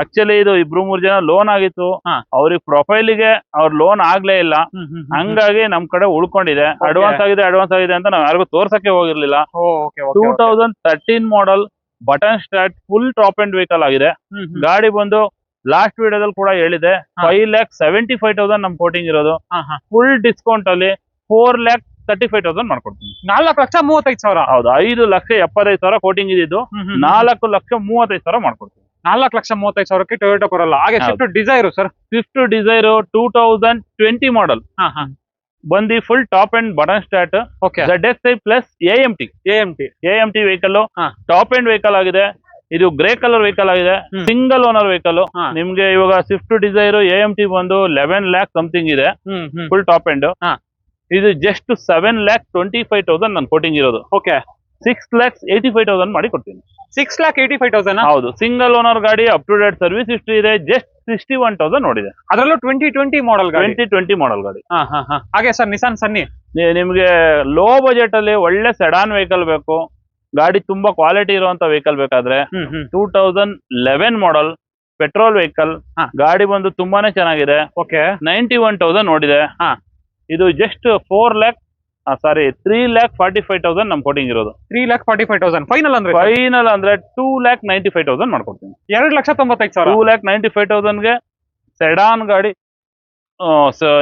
ಆಕ್ಚುಲಿ ಇದು 2-3 ಜನ ಲೋನ್ ಆಗಿತ್ತು, ಅವ್ರಿಗೆ ಪ್ರೊಫೈಲಿಗೆ ಅವ್ರ ಲೋನ್ ಆಗ್ಲೇ ಇಲ್ಲ. ಹಂಗಾಗಿ ನಮ್ ಕಡೆ ಉಳ್ಕೊಂಡಿದೆ. ಅಡ್ವಾನ್ಸ್ ಆಗಿದೆ ಅಂತ ನಾವ್ ಯಾರಿಗೂ ತೋರ್ಸಕ್ಕೆ ಹೋಗಿರ್ಲಿಲ್ಲ. 2013 model button start full top end vehicle ಆಗಿದೆ. ಗಾಡಿ ಬಂದು ಲಾಸ್ಟ್ ವಿಡಿಯೋದಲ್ಲಿ ಕೂಡ ಹೇಳಿದೆ 5,75,000 ನಮ್ ಕೋಟಿಂಗ್ ಇರೋದು. ಫುಲ್ ಡಿಸ್ಕೌಂಟ್ ಅಲ್ಲಿ 4,35,000 ಮಾಡ್ಕೊಡ್ತೀನಿ. 4,35,000? ಹೌದು. 5,75,000 ಕೋಟಿಂಗ್ ಇದ್ದಿದ್ದು 4,35,000 ಮಾಡ್ಕೊಡ್ತೀನಿ. 4,35,000ಕ್ಕೆ ಟೊಯೋಟಾ ಕೊರೋಲಾ. ಹಾಗೆ Swift Dzire sir? Swift Dzire 2020 ಮಾಡಲ್ ಬಂದಿ full top and button start. ZSI plus AMT vehicle. Top end vehicle ಆಗಿದೆ. ಇದು ಗ್ರೇ ಕಲರ್ ವೆಹಿಕಲ್ ಆಗಿದೆ, ಸಿಂಗಲ್ ಓನರ್ ವೆಹಿಕಲ್. ನಿಮ್ಗೆ ಇವಾಗ ಸ್ವಿಫ್ಟ್ ಡಿಸೈರ್ AMT ಬಂದು 11 lakh ಸಮಥಿಂಗ್ ಇದೆ, ಫುಲ್ ಟಾಪ್ ಅಂಡ್. ಇದು ಜಸ್ಟ್ 7,25,000 ನನ್ ಕೋಟಿಂಗ್ ಇರೋದು. ಓಕೆ. 6,85,000 ಮಾಡಿ ಕೊಡ್ತೀನಿ. 6,85,000? ಹೌದು. ಸಿಂಗಲ್ ಓನರ್ ಗಾಡಿ, up to date service history ಇದೆ, ಜಸ್ಟ್ 61,000 ನೋಡಿದೆ. ಅದರಲ್ಲೂ 2020 ಮಾಡಲ್ ಗಾಡಿ? 2020 ಮಾಡಲ್ ಗಾಡಿ. ಹಾಗೆ ಸರ್ ನಿಸಾನ್ ಸನ್ನಿ? ನಿಮ್ಗೆ ಲೋ ಬಜೆಟ್ ಅಲ್ಲಿ ಒಳ್ಳೆ ಸೆಡಾನ್ ವೆಹಿಕಲ್ ಬೇಕು, ಗಾಡಿ ತುಂಬಾ ಕ್ವಾಲಿಟಿ ಇರುವಂತ ವೆಹಿಕಲ್ ಬೇಕಾದ್ರೆ 2011 ಮಾಡಲ್ ಪೆಟ್ರೋಲ್ ವೆಹಿಕಲ್. ಗಾಡಿ ಬಂದು ತುಂಬಾನೇ ಚೆನ್ನಾಗಿದೆ. ಓಕೆ. 91,000 ನೋಡಿದೆ. ಇದು ಜಸ್ಟ್ 3,45,000 ನಮ್ ಕೋಟಿಂಗ್ ಇರೋದು. 3,45,000 ಫೈನಲ್ ಅಂದ್ರೆ? ಫೈನಲ್ ಅಂದ್ರೆ 2,95,000 ಮಾಡ್ಕೊಡ್ತೀನಿ. 2,95,000? 2,95,000ಗೆ ಸೆಡಾನ್ ಗಾಡಿ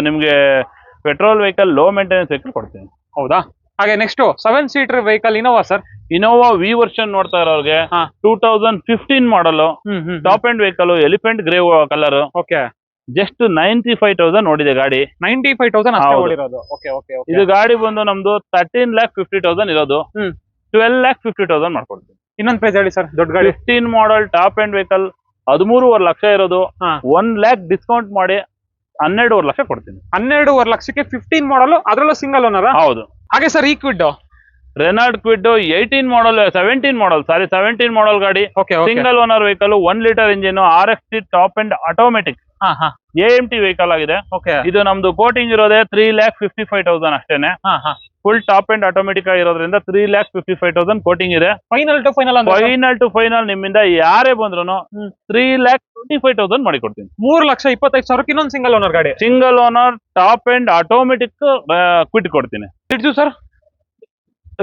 ನಿಮ್ಗೆ petrol vehicle low maintenance vehicle ಕೊಡ್ತೀನಿ. ಹೌದಾ? ಹಾಗೆ next 7 seater vehicle Innova sir. Innova V version ನೋಡ್ತಾ ಇರೋರಿಗೆ 2015 model top end vehicle elephant grey colour. Okay. Just 95,000 ನೋಡಿದೆ ಗಾಡಿ. 95,000 ಅಷ್ಟೇ ಹೌದು. ಓಡಿರೋದು. Okay okay okay. ಇದು ಗಾಡಿ ಬಂದು ನಮ್ದು 13,50,000 ಇರೋದು. 12,50,000 ಮಾಡ್ಕೊಡ್ತೀವಿ. ಇನ್ನೊಂದು ಪ್ರೈಸ್ ಹೇಳಿ ಸರ್. ದೊಡ್ಡ ಗಾಡಿ 15 ಮಾಡಲ್ ಟಾಪ್ ಅಂಡ್ ವೆಹಿಕಲ್ 13.5 ಲಕ್ಷ ಇರೋದು. 1 lakh ಡಿಸ್ಕೌಂಟ್ ಮಾಡಿ 12.5 ಲಕ್ಷ ಕೊಡ್ತೀನಿ. 12.5 ಲಕ್ಷಕ್ಕೆ 15 ಮಾಡಲ್, ಅದರಲ್ಲೂ ಸಿಂಗಲ್ ಓನರ್. ಹೌದು. ಹಾಗೆ ಸರ್ ಈ ಕ್ವಿಡ್ ರೆನಾಲ್ಡ್ ಕ್ವಿಡ್ 17 ಮಾಡಲ್ ಗಾಡಿ. Okay. Single owner vehicle 1 litre engine RFC top and automatic AMT vehicle ಆಗಿದೆ. ಓಕೆ. ಇದು ನಮ್ದು ಕೋಟಿಂಗ್ ಇರೋದೇ 3,55,000 ಅಷ್ಟೇನೆ. ಫುಲ್ ಟಾಪ್ ಅಂಡ್ ಆಟೋಮೆಟಿಕ್ ಆಗಿರೋದ್ರಿಂದ 3,55,000 ಕೋಟಿಂಗ್ ಇದೆ. ಫೈನಲ್ ಟು ಫೈನಲ್ ನಿಮ್ಮಿಂದ ಯಾರೇ ಬಂದ್ರು 3,25,000 ಮಾಡಿ ಕೊಡ್ತೀನಿ. 3,25,000 ಇನ್ನೊಂದು ಸಿಂಗಲ್ ಓನರ್ ಗಾಡಿ. Single owner top and automatic ಕ್ವಿಟ್ ಕೊಡ್ತೀನಿ. ಸರ್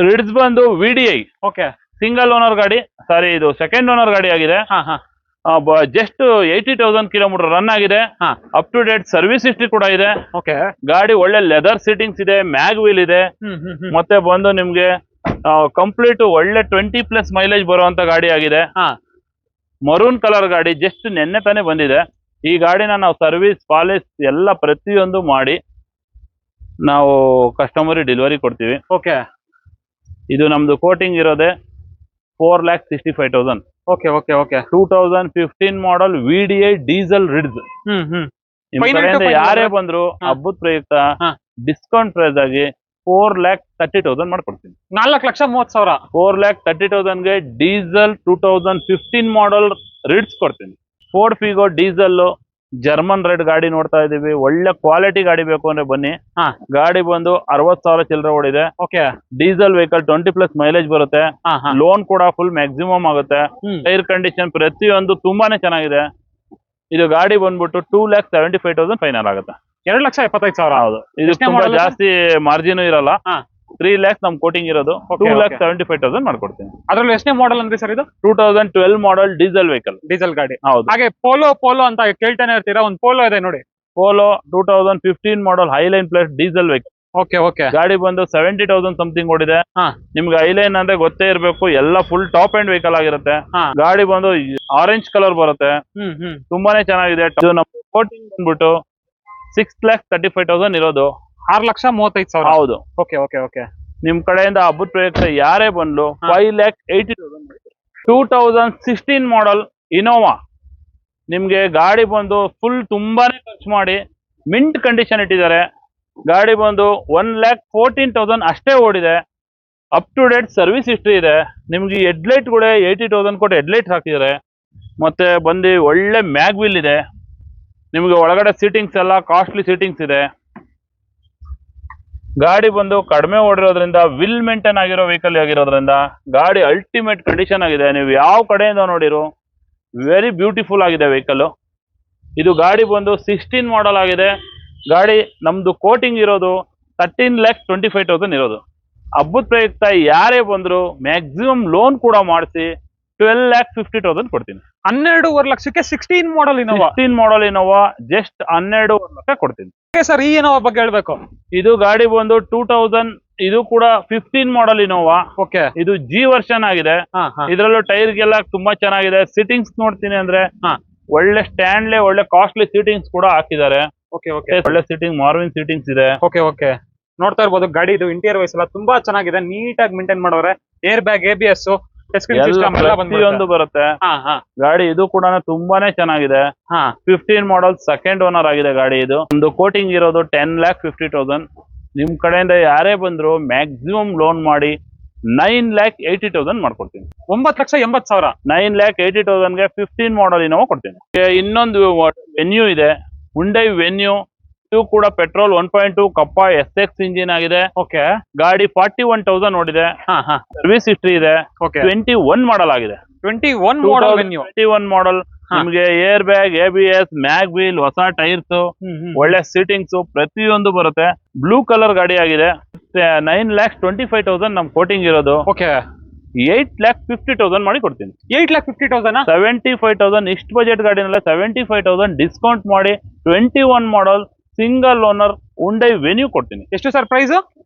ರಿಡ್ಸ್ ಬಂದು VDI. ಓಕೆ. ಸಿಂಗಲ್ ಓನರ್ ಗಾಡಿ, ಸಾರಿ ಇದು ಸೆಕೆಂಡ್ ಓನರ್ ಗಾಡಿ ಆಗಿದೆ. ಜಸ್ಟ್ 80,000 ಕಿಲೋಮೀಟರ್ ರನ್ ಆಗಿದೆ. Up to date service history ಕೂಡ ಇದೆ. ಓಕೆ. ಗಾಡಿ ಒಳ್ಳೆ ಲೆದರ್ ಸೀಟಿಂಗ್ಸ್ ಇದೆ, ಮ್ಯಾಗ್ ವೀಲ್ ಇದೆ. ಮತ್ತೆ ಬಂದು ನಿಮ್ಗೆ ಕಂಪ್ಲೀಟ್ ಒಳ್ಳೆ 20+ ಮೈಲೇಜ್ ಬರುವಂತ ಗಾಡಿ ಆಗಿದೆ. ಮರೂನ್ ಕಲರ್ ಗಾಡಿ, ಜಸ್ಟ್ ನೆನ್ನೆ ತಾನೇ ಬಂದಿದೆ. ಈ ಗಾಡಿನ ನಾವು ಸರ್ವಿಸ್ ಪಾಲಿಸ್ ಎಲ್ಲ ಪ್ರತಿಯೊಂದು ಮಾಡಿ ನಾವು ಕಸ್ಟಮರ್ ಡೆಲಿವರಿ ಕೊಡ್ತೀವಿ. ಓಕೆ. ಇದು ನಮ್ದು ಕೋಟಿಂಗ್ ಇರೋದೇ 4,65,000. Okay okay okay. 2015 ಮಾಡಲ್ VDI ಡೀಸೆಲ್ ರಿಡ್ಸ್. ನಿಮ್ ಕಡೆಯಿಂದ ಯಾರೇ ಬಂದ್ರು ಹಬ್ಬದ ಪ್ರಯುಕ್ತ ಡಿಸ್ಕೌಂಟ್ ಪ್ರೈಸ್ ಆಗಿ 4,30,000 ಮಾಡ್ಕೊಡ್ತೀನಿ. 4,30,000. 4,30,000ಗೆ ಡೀಸೆಲ್ 2015 ಮಾಡಲ್ ರಿಡ್ಸ್ ಕೊಡ್ತೀನಿ. Ford Figo diesel German red ಗಾಡಿ ನೋಡ್ತಾ ಇದೀವಿ. ಒಳ್ಳೆ ಕ್ವಾಲಿಟಿ ಗಾಡಿ ಬೇಕು ಅಂದ್ರೆ ಬನ್ನಿ. ಗಾಡಿ ಬಂದು 60,000 ಚಿಲ್ಲರೆ ಓಡಿದೆ. ಓಕೆ. ಡೀಸೆಲ್ ವೆಹಿಕಲ್ 20+ ಮೈಲೇಜ್ ಬರುತ್ತೆ. ಲೋನ್ ಕೂಡ ಫುಲ್ ಮ್ಯಾಕ್ಸಿಮಮ್ ಆಗುತ್ತೆ. ಟೈರ್ ಕಂಡೀಷನ್ ಪ್ರತಿಯೊಂದು ತುಂಬಾನೇ ಚೆನ್ನಾಗಿದೆ. ಇದು ಗಾಡಿ ಬಂದ್ಬಿಟ್ಟು 2,75,000 ಫೈನಲ್ ಆಗುತ್ತೆ. 2,75,000. ಹೌದು. ಇದು ತುಂಬಾ ಜಾಸ್ತಿ ಮಾರ್ಜಿನ್ ಇರಲ್ಲ. 3 lakhs ನಮ್ ಕೋಟಿಂಗ್ ಇರೋದು. 2,75,000 ಮಾಡ್ಕೊಡ್ತೀನಿ. ಅದ್ರಲ್ಲಿ ಎಷ್ಟನೇ ಮಾಡಲ್ ಅಂದ್ರೆ ಸರ್ ಇದು? 2012 ಮಾಡಲ್ ಡೀಸೆಲ್ ವೆಹಿಕಲ್. ಡೀಸೆಲ್ ಗಾಡಿ. ಹೌದು. ಹಾಗೆ ಪೋಲೋ ಅಂತ ಕೇಳ್ತಾನೆ ಇರ್ತೀರಾ, ಒಂದು ಪೋಲೋ ಇದೆ ನೋಡಿ. Polo 2015 model Highline plus diesel vehicle. Okay okay. ಗಾಡಿ ಬಂದು 70,000 ಸಮಥಿಂಗ್ ಓಡಿದೆ. ನಿಮ್ಗೆ ಹೈಲೈನ್ ಅಂದ್ರೆ ಗೊತ್ತೇ ಇರಬೇಕು, ಎಲ್ಲ ಫುಲ್ ಟಾಪ್ ಅಂಡ್ ವೆಹಿಕಲ್ ಆಗಿರುತ್ತೆ. ಗಾಡಿ ಬಂದು ಆರೆಂಜ್ ಕಲರ್ ಬರುತ್ತೆ. ತುಂಬಾನೇ ಚೆನ್ನಾಗಿದೆ. ಇದು ನಮ್ಮ ಕೋಟಿಂಗ್ ಬಂದ್ಬಿಟ್ಟು 6,35,000 ಇರೋದು. 6,35,000. ಹೌದು. Okay okay okay. ನಿಮ್ ಕಡೆಯಿಂದ ಹಬ್ಬದ ಪ್ರಯುಕ್ತ ಯಾರೇ ಬಂದು 5,80,000. 2016 ಮಾಡಲ್ ಇನೋವಾ. ನಿಮ್ಗೆ ಗಾಡಿ ಬಂದು ಫುಲ್ ತುಂಬಾನೇ ಖರ್ಚು ಮಾಡಿ ಮಿಂಟ್ ಕಂಡೀಷನ್ ಇಟ್ಟಿದ್ದಾರೆ. ಗಾಡಿ ಬಂದು 1,14,000 ಅಷ್ಟೇ ಓಡಿದೆ. Up to date service history ಇದೆ. ನಿಮ್ಗೆ ಹೆಡ್ಲೈಟ್ ಕೂಡ 80,000 ಕೊಟ್ಟು ಹೆಡ್ಲೈಟ್ ಹಾಕಿದ್ದಾರೆ. ಮತ್ತೆ ಬಂದು ಒಳ್ಳೆ ಮ್ಯಾಗ್ ವೀಲ್ ಇದೆ. ನಿಮ್ಗೆ ಒಳಗಡೆ ಸೀಟಿಂಗ್ಸ್ ಎಲ್ಲ ಕಾಸ್ಟ್ಲಿ ಸೀಟಿಂಗ್ಸ್ ಇದೆ. ಗಾಡಿ ಬಂದು ಕಡಿಮೆ ಓಡಿರೋದ್ರಿಂದ ವಿಲ್ ಮೇಂಟೈನ್ ಆಗಿರೋ ವೆಹಿಕಲ್ ಆಗಿರೋದ್ರಿಂದ ಗಾಡಿ ಅಲ್ಟಿಮೇಟ್ ಕಂಡೀಷನ್ ಆಗಿದೆ. ನೀವು ಯಾವ ಕಡೆಯಿಂದ ನೋಡಿರೋ ವೆರಿ ಬ್ಯೂಟಿಫುಲ್ ಆಗಿದೆ ವೆಹಿಕಲ್. ಇದು ಗಾಡಿ ಬಂದು 16 ಮಾಡಲ್ ಆಗಿದೆ. ಗಾಡಿ ನಮ್ದು ಕೋಟಿಂಗ್ ಇರೋದು 13,25,000 ಇರೋದು. ಹಬ್ಬದ ಪ್ರಯುಕ್ತ ಯಾರೇ ಬಂದ್ರು ಮ್ಯಾಕ್ಸಿಮಮ್ ಲೋನ್ ಕೂಡ ಮಾಡಿಸಿ 12,50,000 ಕೊಡ್ತೀನಿ. 12.5 ಲಕ್ಷಕ್ಕೆ 16 model Innova. 16 model Innova just 12.5 lakh ಕೊಡ್ತೀನಿ. ಸರ್ ಈ ಇನೋವಾ ಬಗ್ಗೆ ಹೇಳ್ಬೇಕು. ಇದು ಗಾಡಿ ಬಂದು 2000, ಇದು ಕೂಡ 15 ಮಾಡಲ್ ಇನೋವಾ. ಓಕೆ. ಇದು G ವರ್ಷನ್ ಆಗಿದೆ. ಇದ್ರಲ್ಲೂ ಟೈರ್ಗೆಲ್ಲ ತುಂಬಾ ಚೆನ್ನಾಗಿದೆ. ಸಿಟಿಂಗ್ಸ್ ನೋಡ್ತೀನಿ ಅಂದ್ರೆ ಒಳ್ಳೆ ಸ್ಟ್ಯಾಂಡ್ಲೆ ಒಳ್ಳೆ ಕಾಸ್ಟ್ಲಿ ಸಿಟಿಂಗ್ಸ್ ಕೂಡ ಹಾಕಿದ್ದಾರೆ. Okay okay. ಒಳ್ಳೆ ಸಿಟಿಂಗ್ ಮಾರ್ವಿನ್ ಸಿಟಿಂಗ್ಸ್ ಇದೆ. Okay okay. ನೋಡ್ತಾ ಇರ್ಬೋದು ಗಾಡಿ ಇದು ಇಂಟೀರಿಯರ್ ವೈಸ್ ಎಲ್ಲ ತುಂಬಾ ಚೆನ್ನಾಗಿದೆ. ನೀಟಾಗಿ ಮೇಂಟೈನ್ ಮಾಡೋರೆ. ಏರ್ ಬ್ಯಾಗ್, ABS, ಪ್ರತಿಯೊಂದು ಬರುತ್ತೆ. ಗಾಡಿ ಇದು ಕೂಡ ತುಂಬಾನೇ ಚೆನ್ನಾಗಿದೆ. 15 ಮಾಡಲ್ ಸೆಕೆಂಡ್ ಓನರ್ ಆಗಿದೆ ಗಾಡಿ. ಇದು ಒಂದು ಕೋಟಿಂಗ್ ಇರೋದು 10,50,000. ನಿಮ್ ಕಡೆಯಿಂದ ಯಾರೇ ಬಂದ್ರು ಮ್ಯಾಕ್ಸಿಮಮ್ ಲೋನ್ ಮಾಡಿ 9,80,000 ಮಾಡ್ಕೊಡ್ತೀನಿ. 9,80,000. 9,80,000ಗೆ 15 ಮಾಡಲ್ ಇನೋವಾ ಕೊಡ್ತೀನಿ. ಇನ್ನೊಂದು ವೆನ್ಯೂ ಇದೆ, ಹುಂಡೈ ವೆನ್ಯೂ. ಇದು ಕೂಡ ಪೆಟ್ರೋಲ್ 1.2 ಕಪ್ಪ SX ಇಂಜಿನ್ ಆಗಿದೆ. ಓಕೆ. ಗಾಡಿ 41,000 ಓಡಿದೆ. ಸರ್ವಿಸ್ ಹಿಸ್ಟ್ರಿ ಇದೆ. 21 ಮಾಡಲ್ ಆಗಿದೆ. 21 ಮಾಡಲ್ ವೆನ್ಯೂ. 21 ಮಾಡಲ್. ನಿಮ್ಗೆ air bag, ABS, mag wheel, ಹೊಸ ಟೈರ್ಸ್, ಒಳ್ಳೆ ಸೀಟಿಂಗ್ಸ್ ಪ್ರತಿಯೊಂದು ಬರುತ್ತೆ. ಬ್ಲೂ ಕಲರ್ ಗಾಡಿ ಆಗಿದೆ. 9,25,000 ನಮ್ ಕೋಟಿಂಗ್ ಇರೋದು. ಓಕೆ. 8,50,000 ಮಾಡಿ ಕೊಡ್ತೀನಿ. 8,50,000. 75,000 ಇಷ್ಟು ಬಜೆಟ್ ಗಾಡಿನಲ್ಲ 75,000 ಡಿಸ್ಕೌಂಟ್ ಮಾಡಿ 21 ಮಾಡಲ್ ಸಿಂಗಲ್ ಓನರ್ ಉಂಡೈ ವೆನ್ಯೂ ಕೊಡ್ತೀನಿ. ಎಷ್ಟು ಸರ್ ಪ್ರೈಸ್?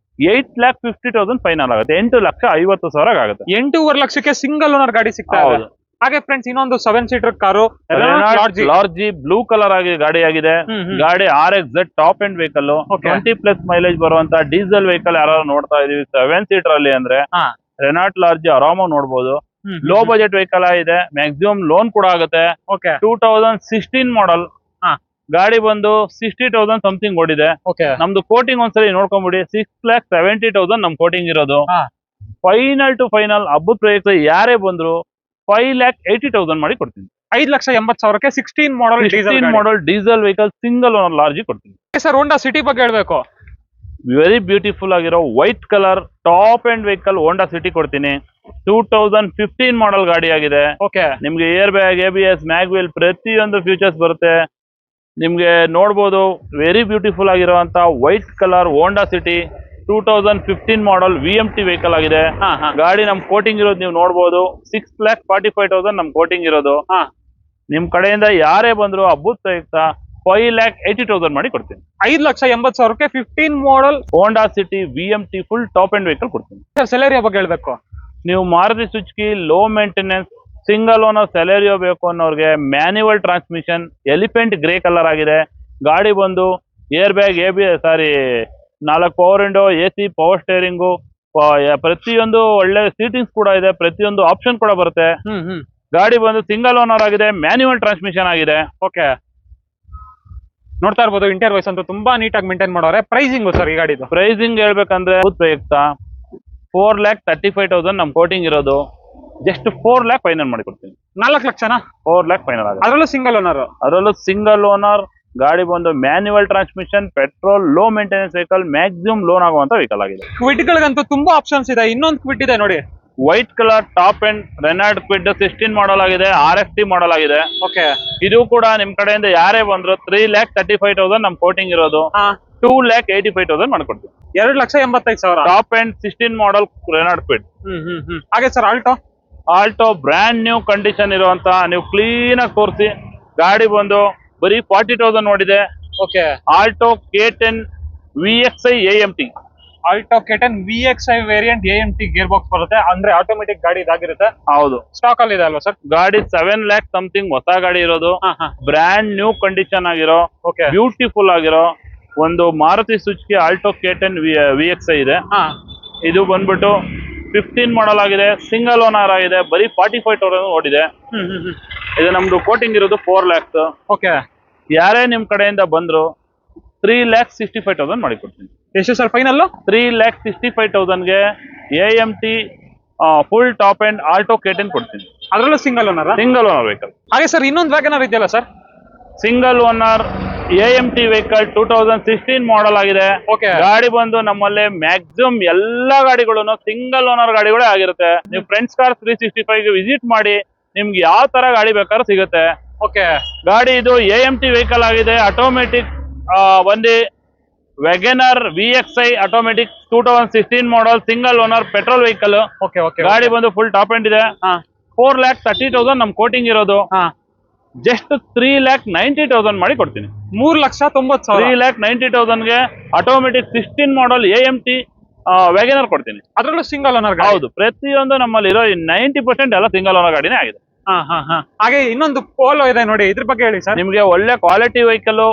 8,50,000 ಫೈನಲ್ ಆಗುತ್ತೆ. 8,50,000 ಆಗುತ್ತೆ. 8.5 ಲಕ್ಷಕ್ಕೆ ಸಿಂಗಲ್ ಓನರ್ ಗಾಡಿ ಸಿಗ್ತಾ ಇದೆ. ಹೌದು. ಹಾಗೆ ಫ್ರೆಂಡ್ಸ್ ಇನ್ನೊಂದು 7 ಸೀಟರ್ ಕಾರು ಲಾರ್ಜಿ ಬ್ಲೂ ಕಲರ್ ಆಗಿ ಗಾಡಿ ಆಗಿದೆ. ಗಾಡಿ RXZ top end vehicle, 20+ mileage ಬರುವಂತ ಡೀಸೆಲ್ ವೆಹಿಕಲ್ ಯಾರು ನೋಡ್ತಾ ಇದೀವಿ 7 ಸೀಟರ್ ಅಲ್ಲಿ ಅಂದ್ರೆ ರೆನಾಲ್ಟ್ ಲಾರ್ಜಿ ಆರಾಮಾಗಿ ನೋಡಬಹುದು. ಲೋ ಬಜೆಟ್ ವೆಹಿಕಲ್ ಆಗಿದೆ, ಮ್ಯಾಕ್ಸಿಮಮ್ ಲೋನ್ ಕೂಡ ಆಗುತ್ತೆ. 2016 ಮಾಡೆಲ್ ಗಾಡಿ ಬಂದು 60,000 ಸಮಥಿಂಗ್ ಓಡಿದೆ. ನಮ್ದು ಕೋಟಿಂಗ್ ಒಂದ್ಸರಿ ನೋಡ್ಕೊಂಡ್ಬಿಡಿ, 6,70,000 ನಮ್ ಕೋಟಿಂಗ್ ಇರೋದು. ಫೈನಲ್ ಟು ಫೈನಲ್ ಹಬ್ಬದ ಪ್ರಯುಕ್ತ ಯಾರೇ ಬಂದ್ರು 5,80,000 ಮಾಡಿ ಕೊಡ್ತೀನಿ. 5,80,000ಕ್ಕೆ 16 model diesel vehicle single owner ಲಾರ್ಜಿ ಕೊಡ್ತೀನಿ. ಸರ್ ಹೋಂಡಾ ಸಿಟಿ ಬಗ್ಗೆ ಹೇಳ್ಬೇಕು. ವೆರಿ ಬ್ಯೂಟಿಫುಲ್ ಆಗಿರೋ white colour top end vehicle Honda City ಕೊಡ್ತೀನಿ. 2015 ಮಾಡೆಲ್ ಗಾಡಿ ಆಗಿದೆ. ನಿಮ್ಗೆ ಏರ್ ಬ್ಯಾಗ್, ABS, ಮ್ಯಾಗ್ವಿಲ್ ಪ್ರತಿಯೊಂದು ಫ್ಯೂಚರ್ಸ್ ಬರುತ್ತೆ. ನಿಮ್ಗೆ ನೋಡ್ಬೋದು ವೆರಿ ಬ್ಯೂಟಿಫುಲ್ ಆಗಿರುವಂತ white colour Honda City 2015 model VMT vehicle ಆಗಿದೆ. ಗಾಡಿ ನಮ್ ಕೋಟಿಂಗ್ ಇರೋದು ನೀವು ನೋಡ್ಬೋದು. 6,45,000 ನಮ್ ಕೋಟಿಂಗ್ ಇರೋದು. ನಿಮ್ ಕಡೆಯಿಂದ ಯಾರೇ ಬಂದ್ರು ಹಬ್ಬದ ಪ್ರಯುಕ್ತ 5,80,000 ಮಾಡಿ ಕೊಡ್ತೀನಿ. 5,80,000ಕ್ಕೆ 15 model Honda City VMT full top end vehicle ಕೊಡ್ತೀನಿ. ಸರ್ ಸೆಲೆರಿಯೋ ಬಗ್ಗೆ ಹೇಳ್ಬೇಕು. ನೀವು Maruti Suzuki low maintenance single owner Celerio ಬೇಕು ಅನ್ನೋರ್ಗೆ manual transmission elephant grey colour ಆಗಿದೆ. ಗಾಡಿ ಬಂದು air bag, ABS, 4 power window, AC, power steering, ಪ್ರತಿಯೊಂದು ಒಳ್ಳೆ ಸೀಟಿಂಗ್ಸ್ ಕೂಡ ಇದೆ. ಪ್ರತಿಯೊಂದು ಆಪ್ಷನ್ ಕೂಡ ಬರುತ್ತೆ. ಗಾಡಿ ಬಂದು ಸಿಂಗಲ್ ಓನರ್ ಆಗಿದೆ, ಮ್ಯಾನ್ಯುವಲ್ ಟ್ರಾನ್ಸ್ಮಿಷನ್ ಆಗಿದೆ. ನೋಡ್ತಾ ಇರ್ಬೋದು ಇಂಟೀರಿಯರ್ ವೈಸ್ ಅಂತೂ ತುಂಬಾ ನೀಟಾಗಿ ಮೇಂಟೈನ್ ಮಾಡೋರೆ. ಪ್ರೈಸಿಂಗ್ ಸರ್ ಈ ಗಾಡಿದು? ಪ್ರೈಸಿಂಗ್ ಹೇಳ್ಬೇಕಂದ್ರೆ ಪ್ರಯುಕ್ತ 4,35,000 ನಮ್ ಕೋಟಿಂಗ್ ಇರೋದು. ಜಸ್ಟ್ 4 lakh ಫೈನಲ್ ಮಾಡಿ ಕೊಡ್ತೀನಿ. 4 ಲಕ್ಷನಾ? 4 lakh ಫೈನಲ್ ಆಗುತ್ತೆ. ಅದರಲ್ಲೂ ಸಿಂಗಲ್ ಓನರ್ ಗಾಡಿ ಬಂದು manual transmission, petrol, low maintenance vehicle, maximum loan ಆಗುವಂತ ವೆಹಿಕಲ್ ಆಗಿದೆ. ಕ್ವಿಡ್ ಗಳಿಗಂತೂ ತುಂಬಾ ಆಪ್ಷನ್ಸ್ ಇದೆ. ಇನ್ನೊಂದು ಕ್ವಿಡ್ ಇದೆ ನೋಡಿ, white colour top end Renault Kwid 16 model ಆಗಿದೆ. RFT ಮಾಡೆಲ್ ಆಗಿದೆ. ಇದು ಕೂಡ ನಿಮ್ ಕಡೆಯಿಂದ ಯಾರೇ ಬಂದ್ರು 3,35,000 ನಮ್ ಕೋಟಿಂಗ್ ಇರೋದು. 2,85,000 ಮಾಡ್ಕೊಡ್ತೀವಿ. 2,85,000 top end 16 model Renault Kwid. ಹಾಗೆ sir Alto brand new condition ಇರುವಂತ, ನೀವು ಕ್ಲೀನ್ ಆಗಿ ತೋರಿಸಿ. ಗಾಡಿ ಬಂದು ಬರೀ 40,000 ನೋಡಿದೆ. Alto K10 VXI AMT. Alto K10 VXI variant AMT gear box ಬರುತ್ತೆ, ಅಂದ್ರೆ ಆಟೋಮೆಟಿಕ್ ಗಾಡಿ ಇದಾಗಿರುತ್ತೆ. ಹೌದು, ಸ್ಟಾಕ್ ಅಲ್ಲಿ ಇದೆ ಅಲ್ವಾ ಸರ್? ಗಾಡಿ 7 lakh ಸಮಥಿಂಗ್ ಹೊಸ ಗಾಡಿ ಇರೋದು. ಬ್ರ್ಯಾಂಡ್ ನ್ಯೂ ಕಂಡೀಷನ್ ಆಗಿರೋ, ಬ್ಯೂಟಿಫುಲ್ ಆಗಿರೋ ಒಂದು Maruti Suzuki Alto K10 VXI ಇದೆ. ಇದು ಬಂದ್ಬಿಟ್ಟು 15 ಮಾಡೆಲ್ ಆಗಿದೆ, ಸಿಂಗಲ್ ಓನರ್ ಆಗಿದೆ, ಬರೀ 45,000 ಓಡಿದೆ. ಇದು ನಮ್ದು ಕೋಟಿಂಗ್ ಇರೋದು 4 lakhs. ಯಾರೇ ನಿಮ್ ಕಡೆಯಿಂದ ಬಂದ್ರು 3,65,000 ಮಾಡಿ ಕೊಡ್ತೀನಿ. ಎಷ್ಟು ಸರ್ ಫೈನಲ್? 3,65,000ಗೆ AMT full top end Alto K10 ಕೊಡ್ತೀನಿ. ಅದರಲ್ಲೂ ಸಿಂಗಲ್ ಓನರ್ ವೆಹಿಕಲ್. ಹಾಗೆ ಸರ್ ಇನ್ನೊಂದು ವ್ಯಾಗನರ್ ಇದೆಯಲ್ಲ sir? Single owner AMT vehicle 2016 model ಆಗಿದೆ. ಗಾಡಿ ಬಂದು ನಮ್ಮಲ್ಲಿ ಮ್ಯಾಕ್ಸಿಮಮ್ ಎಲ್ಲಾ ಗಾಡಿಗಳು ಸಿಂಗಲ್ ಓನರ್ ಗಾಡಿಗಳೇ ಆಗಿರುತ್ತೆ. ನೀವು ಫ್ರೆಂಡ್ಸ್ ಕಾರ್ 365 ವಿಸಿಟ್ ಮಾಡಿ, ನಿಮ್ಗೆ ಯಾವ ತರ ಗಾಡಿ ಬೇಕಾದ್ರೂ ಸಿಗುತ್ತೆ. ಗಾಡಿ ಇದು AMT ವೆಹಿಕಲ್ ಆಗಿದೆ. ಆಟೋಮೆಟಿಕ್ ಬಂದು WagonR VXI automatic 2016 model single owner petrol vehicle. ಗಾಡಿ ಬಂದು ಫುಲ್ ಟಾಪ್ ಎಂಡ್ ಇದೆ. 4,30,000 ನಮ್ ಕೋಟಿಂಗ್ ಇರೋದು. ಜಸ್ಟ್ 3,90,000 ಮಾಡಿ ಕೊಡ್ತೀನಿ. 3,90,000. 3,90,000ಗೆ ಆಟೋಮೆಟಿಕ್ 16 ಮಾಡೆಲ್ AMT ವ್ಯಾಗನರ್ ಕೊಡ್ತೀನಿ. ಅದರಲ್ಲೂ ಸಿಂಗಲ್ ಓನರ್? ಹೌದು, ಪ್ರತಿಯೊಂದು ನಮ್ಮಲ್ಲಿ ಇರೋ 90% ಎಲ್ಲ ಸಿಂಗಲ್ ಓನರ್ ಗಾಡಿನೇ ಆಗಿದೆ. ಹಾಗೆ ಇನ್ನೊಂದು ಪೋಲೋ ಇದೆ ನೋಡಿ, ಇದ್ರ ಬಗ್ಗೆ ಹೇಳಿ ಸರ್. ನಿಮ್ಗೆ ಒಳ್ಳೆ quality vehicle,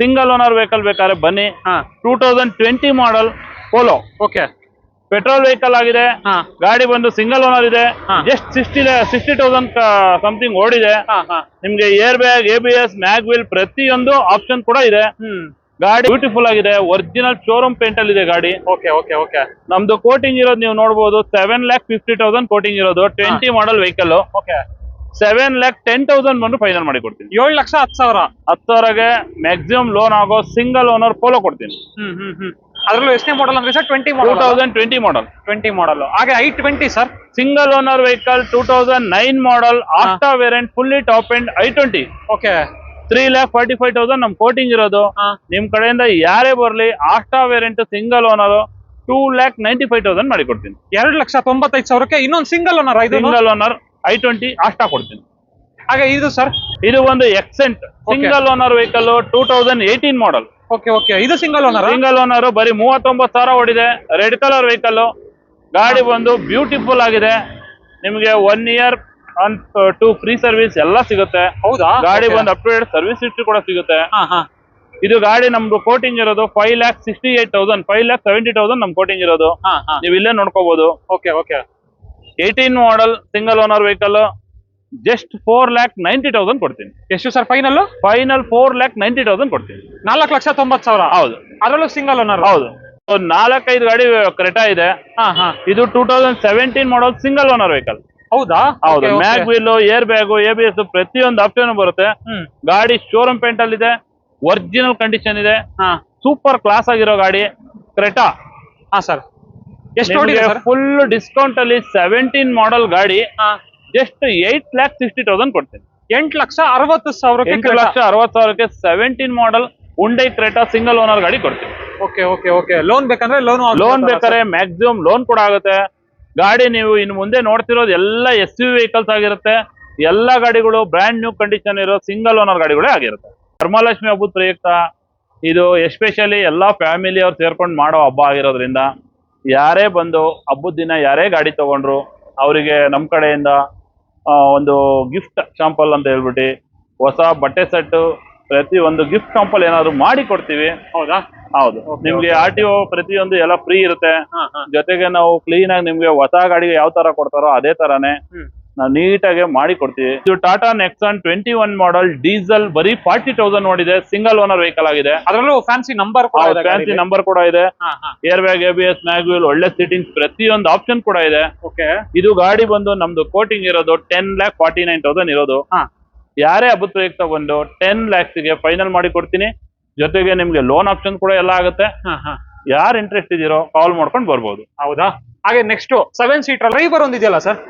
single owner vehicle ಬೇಕಾದ್ರೆ ಬನ್ನಿ. 2020 ಮಾಡೆಲ್ ಪೋಲೋ. ಪೆಟ್ರೋಲ್ ವೆಹಿಕಲ್ ಆಗಿದೆ. ಗಾಡಿ ಬಂದು ಸಿಂಗಲ್ ಓನರ್ ಇದೆ. ಜಸ್ಟ್ 60,000 ಸಮಥಿಂಗ್ ಓಡಿದೆ. ನಿಮ್ಗೆ ಏರ್ ಬ್ಯಾಗ್, ABS, ಮ್ಯಾಗ್ವಿಲ್ ಪ್ರತಿಯೊಂದು ಆಪ್ಷನ್ ಕೂಡ ಇದೆ. ಗಾಡಿ ಬ್ಯೂಟಿಫುಲ್ ಆಗಿದೆ. ಒರಿಜಿನಲ್ ಶೋರೂಮ್ ಪೇಂಟ್ ಅಲ್ಲಿ ಇದೆ ಗಾಡಿ. ನಮ್ದು ಕೋಟಿಂಗ್ ಇರೋದು ನೀವು ನೋಡಬಹುದು 7,50,000 ಕೋಟಿಂಗ್ ಇರೋದು. 20 ಮಾಡೆಲ್ ವೆಹಿಕಲ್. 7,10,000 ಬಂದು ಫೈನಲ್ ಮಾಡಿ ಕೊಡ್ತೀನಿ. 7,10,000ಗೆ ಮ್ಯಾಕ್ಸಿಮಮ್ ಲೋನ್ ಆಗೋ ಸಿಂಗಲ್ ಓನರ್ ಪೋಲೋ ಕೊಡ್ತೀನಿ. ಅದರಲ್ಲೂ ಎಷ್ಟನೇ ಮಾಡೆಲ್ ಅಂದ್ರೆ ಸರ್? 2020 ಮಾಡೆಲ್. 20 ಮಾಡೆಲ್. ಹಾಗೆ i20 sir? Single owner vehicle 2009 model Asta variant fully top end i20. 3,45,000 ನಮ್ ಕೋಟಿಂಗ್ ಇರೋದು. ನಿಮ್ ಕಡೆಯಿಂದ ಯಾರೇ ಬರ್ಲಿ ಆಸ್ಟಾ ವೇರಿಯಂಟ್ ಸಿಂಗಲ್ ಓನರ್ 2,95,000 ಮಾಡಿ ಕೊಡ್ತೀನಿ. 2,95,000ಕ್ಕೆ ಇನ್ನೊಂದು ಸಿಂಗಲ್ ಓನರ್ i20 ಆಸ್ಟಾ ಕೊಡ್ತೀನಿ. ಹಾಗೆ ಇದು ಸರ್? ಇದು ಒಂದು Accent single owner vehicle 2018 model. Okay okay ಇದು ಸಿಂಗಲ್ ಓನರ್ ಸಿಂಗಲ್ ಓನರ್ ಬರೀ 39,000 ಓಡಿದೆ. Red colour vehicle. ಗಾಡಿ ಬಂದು ಬ್ಯೂಟಿಫುಲ್ ಆಗಿದೆ. ನಿಮಗೆ 1 ಇಯರ್ 2 ಫ್ರೀ ಸರ್ವಿಸ್ ಎಲ್ಲ ಸಿಗುತ್ತೆ. ಹೌದಾ? ಗಾಡಿ ಬಂದು up to date service history ಕೂಡ ಸಿಗುತ್ತೆ. ಹಾ ಹಾ. ಇದು ಗಾಡಿ ನಮ್ದು ಕೋಟಿಂಗ್ ಇರೋದು 5,68,000 5,70,000 ನಮ್ ಕೋಟಿಂಗ್ ಇರೋದು. ಹಾ ಹಾ. ನೀವು ಇಲ್ಲೇ ನೋಡ್ಕೋಬಹುದು. Okay okay. 18 model single owner vehicle just 4,90,000 ಕೊಡ್ತೀನಿ. ಎಷ್ಟು ಸರ್ ಫೈನಲ್? ಫೈನಲ್ 4,90,000 ಕೊಡ್ತೀನಿ. 4,90,000. ಹೌದು. ಅದರಲ್ಲೂ ಸಿಂಗಲ್ ಓನರ್? ಹೌದು. ಒಂದು 4-5 ಗಾಡಿ ಕ್ರೆಟಾ ಇದೆ. ಹಾ ಹಾ. ಇದು 2017 ಮಾಡೆಲ್ ಸಿಂಗಲ್ ಓನರ್ ವೆಹಿಕಲ್. ಹೌದಾ? ಹೌದು. Mag wheel, air bag, ABS ಪ್ರತಿಯೊಂದು ಆಪ್ಷನ್ ಬರುತ್ತೆ. ಗಾಡಿ ಶೋರೂಮ್ ಪೇಂಟ್ ಅಲ್ಲಿ ಇದೆ. ಒರಿಜಿನಲ್ ಕಂಡೀಷನ್ ಇದೆ. ಸೂಪರ್ ಕ್ಲಾಸ್ ಆಗಿರೋ ಗಾಡಿ ಕ್ರೆಟಾ. ಹಾ ಸರ್. ಎಷ್ಟು ಓಡಿದೆ ಸರ್? ಫುಲ್ ಡಿಸ್ಕೌಂಟ್ ಅಲ್ಲಿ 17 ಮಾಡೆಲ್ ಗಾಡಿ ಜಸ್ಟ್ 8,60,000 ಕೊಡ್ತೀನಿ. 8,60,000. 8,60,000ಕ್ಕೆ 17 model Hyundai Creta single owner ಗಾಡಿ ಕೊಡ್ತೀನಿ. Okay okay okay. ಲೋನ್ ಬೇಕಂದ್ರೆ ಲೋನ್ ಬೇಕಾದ್ರೆ ಮ್ಯಾಕ್ಸಿಮಮ್ ಲೋನ್ ಕೂಡ ಆಗುತ್ತೆ. ಗಾಡಿ ನೀವು ಇನ್ನು ಮುಂದೆ ನೋಡ್ತಿರೋದು ಎಲ್ಲ SUV ವೆಹಿಕಲ್ಸ್ ಆಗಿರುತ್ತೆ. ಎಲ್ಲಾ ಗಾಡಿಗಳು ಬ್ರ್ಯಾಂಡ್ ನ್ಯೂ ಕಂಡೀಷನ್ ಇರೋ ಸಿಂಗಲ್ ಓನರ್ ಗಾಡಿಗಳೇ ಆಗಿರುತ್ತೆ. ವರಮಹಾಲಕ್ಷ್ಮಿ ಹಬ್ಬದ ಪ್ರಯುಕ್ತ ಇದು ಎಸ್ಪೆಷಲಿ ಎಲ್ಲಾ ಫ್ಯಾಮಿಲಿ ಅವ್ರು ಸೇರ್ಕೊಂಡು ಮಾಡೋ ಹಬ್ಬ ಆಗಿರೋದ್ರಿಂದ ಯಾರೇ ಬಂದು ಹಬ್ಬದ ದಿನ ಯಾರೇ ಗಾಡಿ ತಗೊಂಡ್ರು ಅವರಿಗೆ ನಮ್ಮ ಕಡೆಯಿಂದ ಒಂದು ಗಿಫ್ಟ್ ಶಾಂಪಲ್ ಅಂತ ಹೇಳ್ಬಿಟ್ಟು ಹೊಸ ಬಟ್ಟೆ ಸೆಟ್ ಪ್ರತಿ ಒಂದು ಗಿಫ್ಟ್ ಶಾಂಪಲ್ ಏನಾದ್ರು ಮಾಡಿ ಕೊಡ್ತೀವಿ. ಹೌದಾ? ಹೌದು. ನಿಮ್ಗೆ RTO ಪ್ರತಿಯೊಂದು ಎಲ್ಲ ಫ್ರೀ ಇರುತ್ತೆ. ಜೊತೆಗೆ ನಾವು ಕ್ಲೀನ್ ಆಗಿ ನಿಮ್ಗೆ ಹೊಸ ಗಾಡಿಗೆ ಯಾವ ತರ ಕೊಡ್ತಾರೋ ಅದೇ ತರಾನೇ ನಾವು ನೀಟಾಗಿ ಮಾಡಿ ಕೊಡ್ತೀವಿ. ಇದು ಟಾಟಾ ನೆಕ್ಸಾನ್ 21 ಮಾಡೆಲ್ ಡೀಸೆಲ್ ಬರೀ 40,000 ನೋಡಿದೆ. ಸಿಂಗಲ್ ಓನರ್ ವೆಹಿಕಲ್ ಆಗಿದೆ. ಅದರಲ್ಲೂ ಫ್ಯಾನ್ಸಿ ನಂಬರ್ ಫ್ಯಾನ್ಸಿ ನಂಬರ್ ಕೂಡ ಇದೆ. Air bag, ABS, mag wheel, ಒಳ್ಳೆ ಸೀಟಿಂಗ್ಸ್ ಪ್ರತಿಯೊಂದು ಆಪ್ಷನ್ ಕೂಡ ಇದೆ. ಓಕೆ. ಇದು ಗಾಡಿ ಬಂದು ನಮ್ದು ಕೋಟಿಂಗ್ ಇರೋದು 10,49,000 ಇರೋದು. ಯಾರೇ ಹಬ್ಬದ ಪ್ರಯುಕ್ತ ಬಂದು 10 lakhsಗೆ ಫೈನಲ್ ಮಾಡಿ ಕೊಡ್ತೀನಿ. ಜೊತೆಗೆ ನಿಮ್ಗೆ ಲೋನ್ ಆಪ್ಷನ್ ಕೂಡ ಎಲ್ಲ ಆಗುತ್ತೆ. ಯಾರು ಇಂಟ್ರೆಸ್ಟ್ ಇದೀರೋ ಕಾಲ್ ಮಾಡ್ಕೊಂಡು ಬರ್ಬೋದು. ಹೌದಾ? ಹಾಗೆ ನೆಕ್ಸ್ಟ್ 7 ಸೀಟರ್ ಡ್ರೈವರ್ ಒಂದಿದೆಯಲ್ಲ ಸರ್?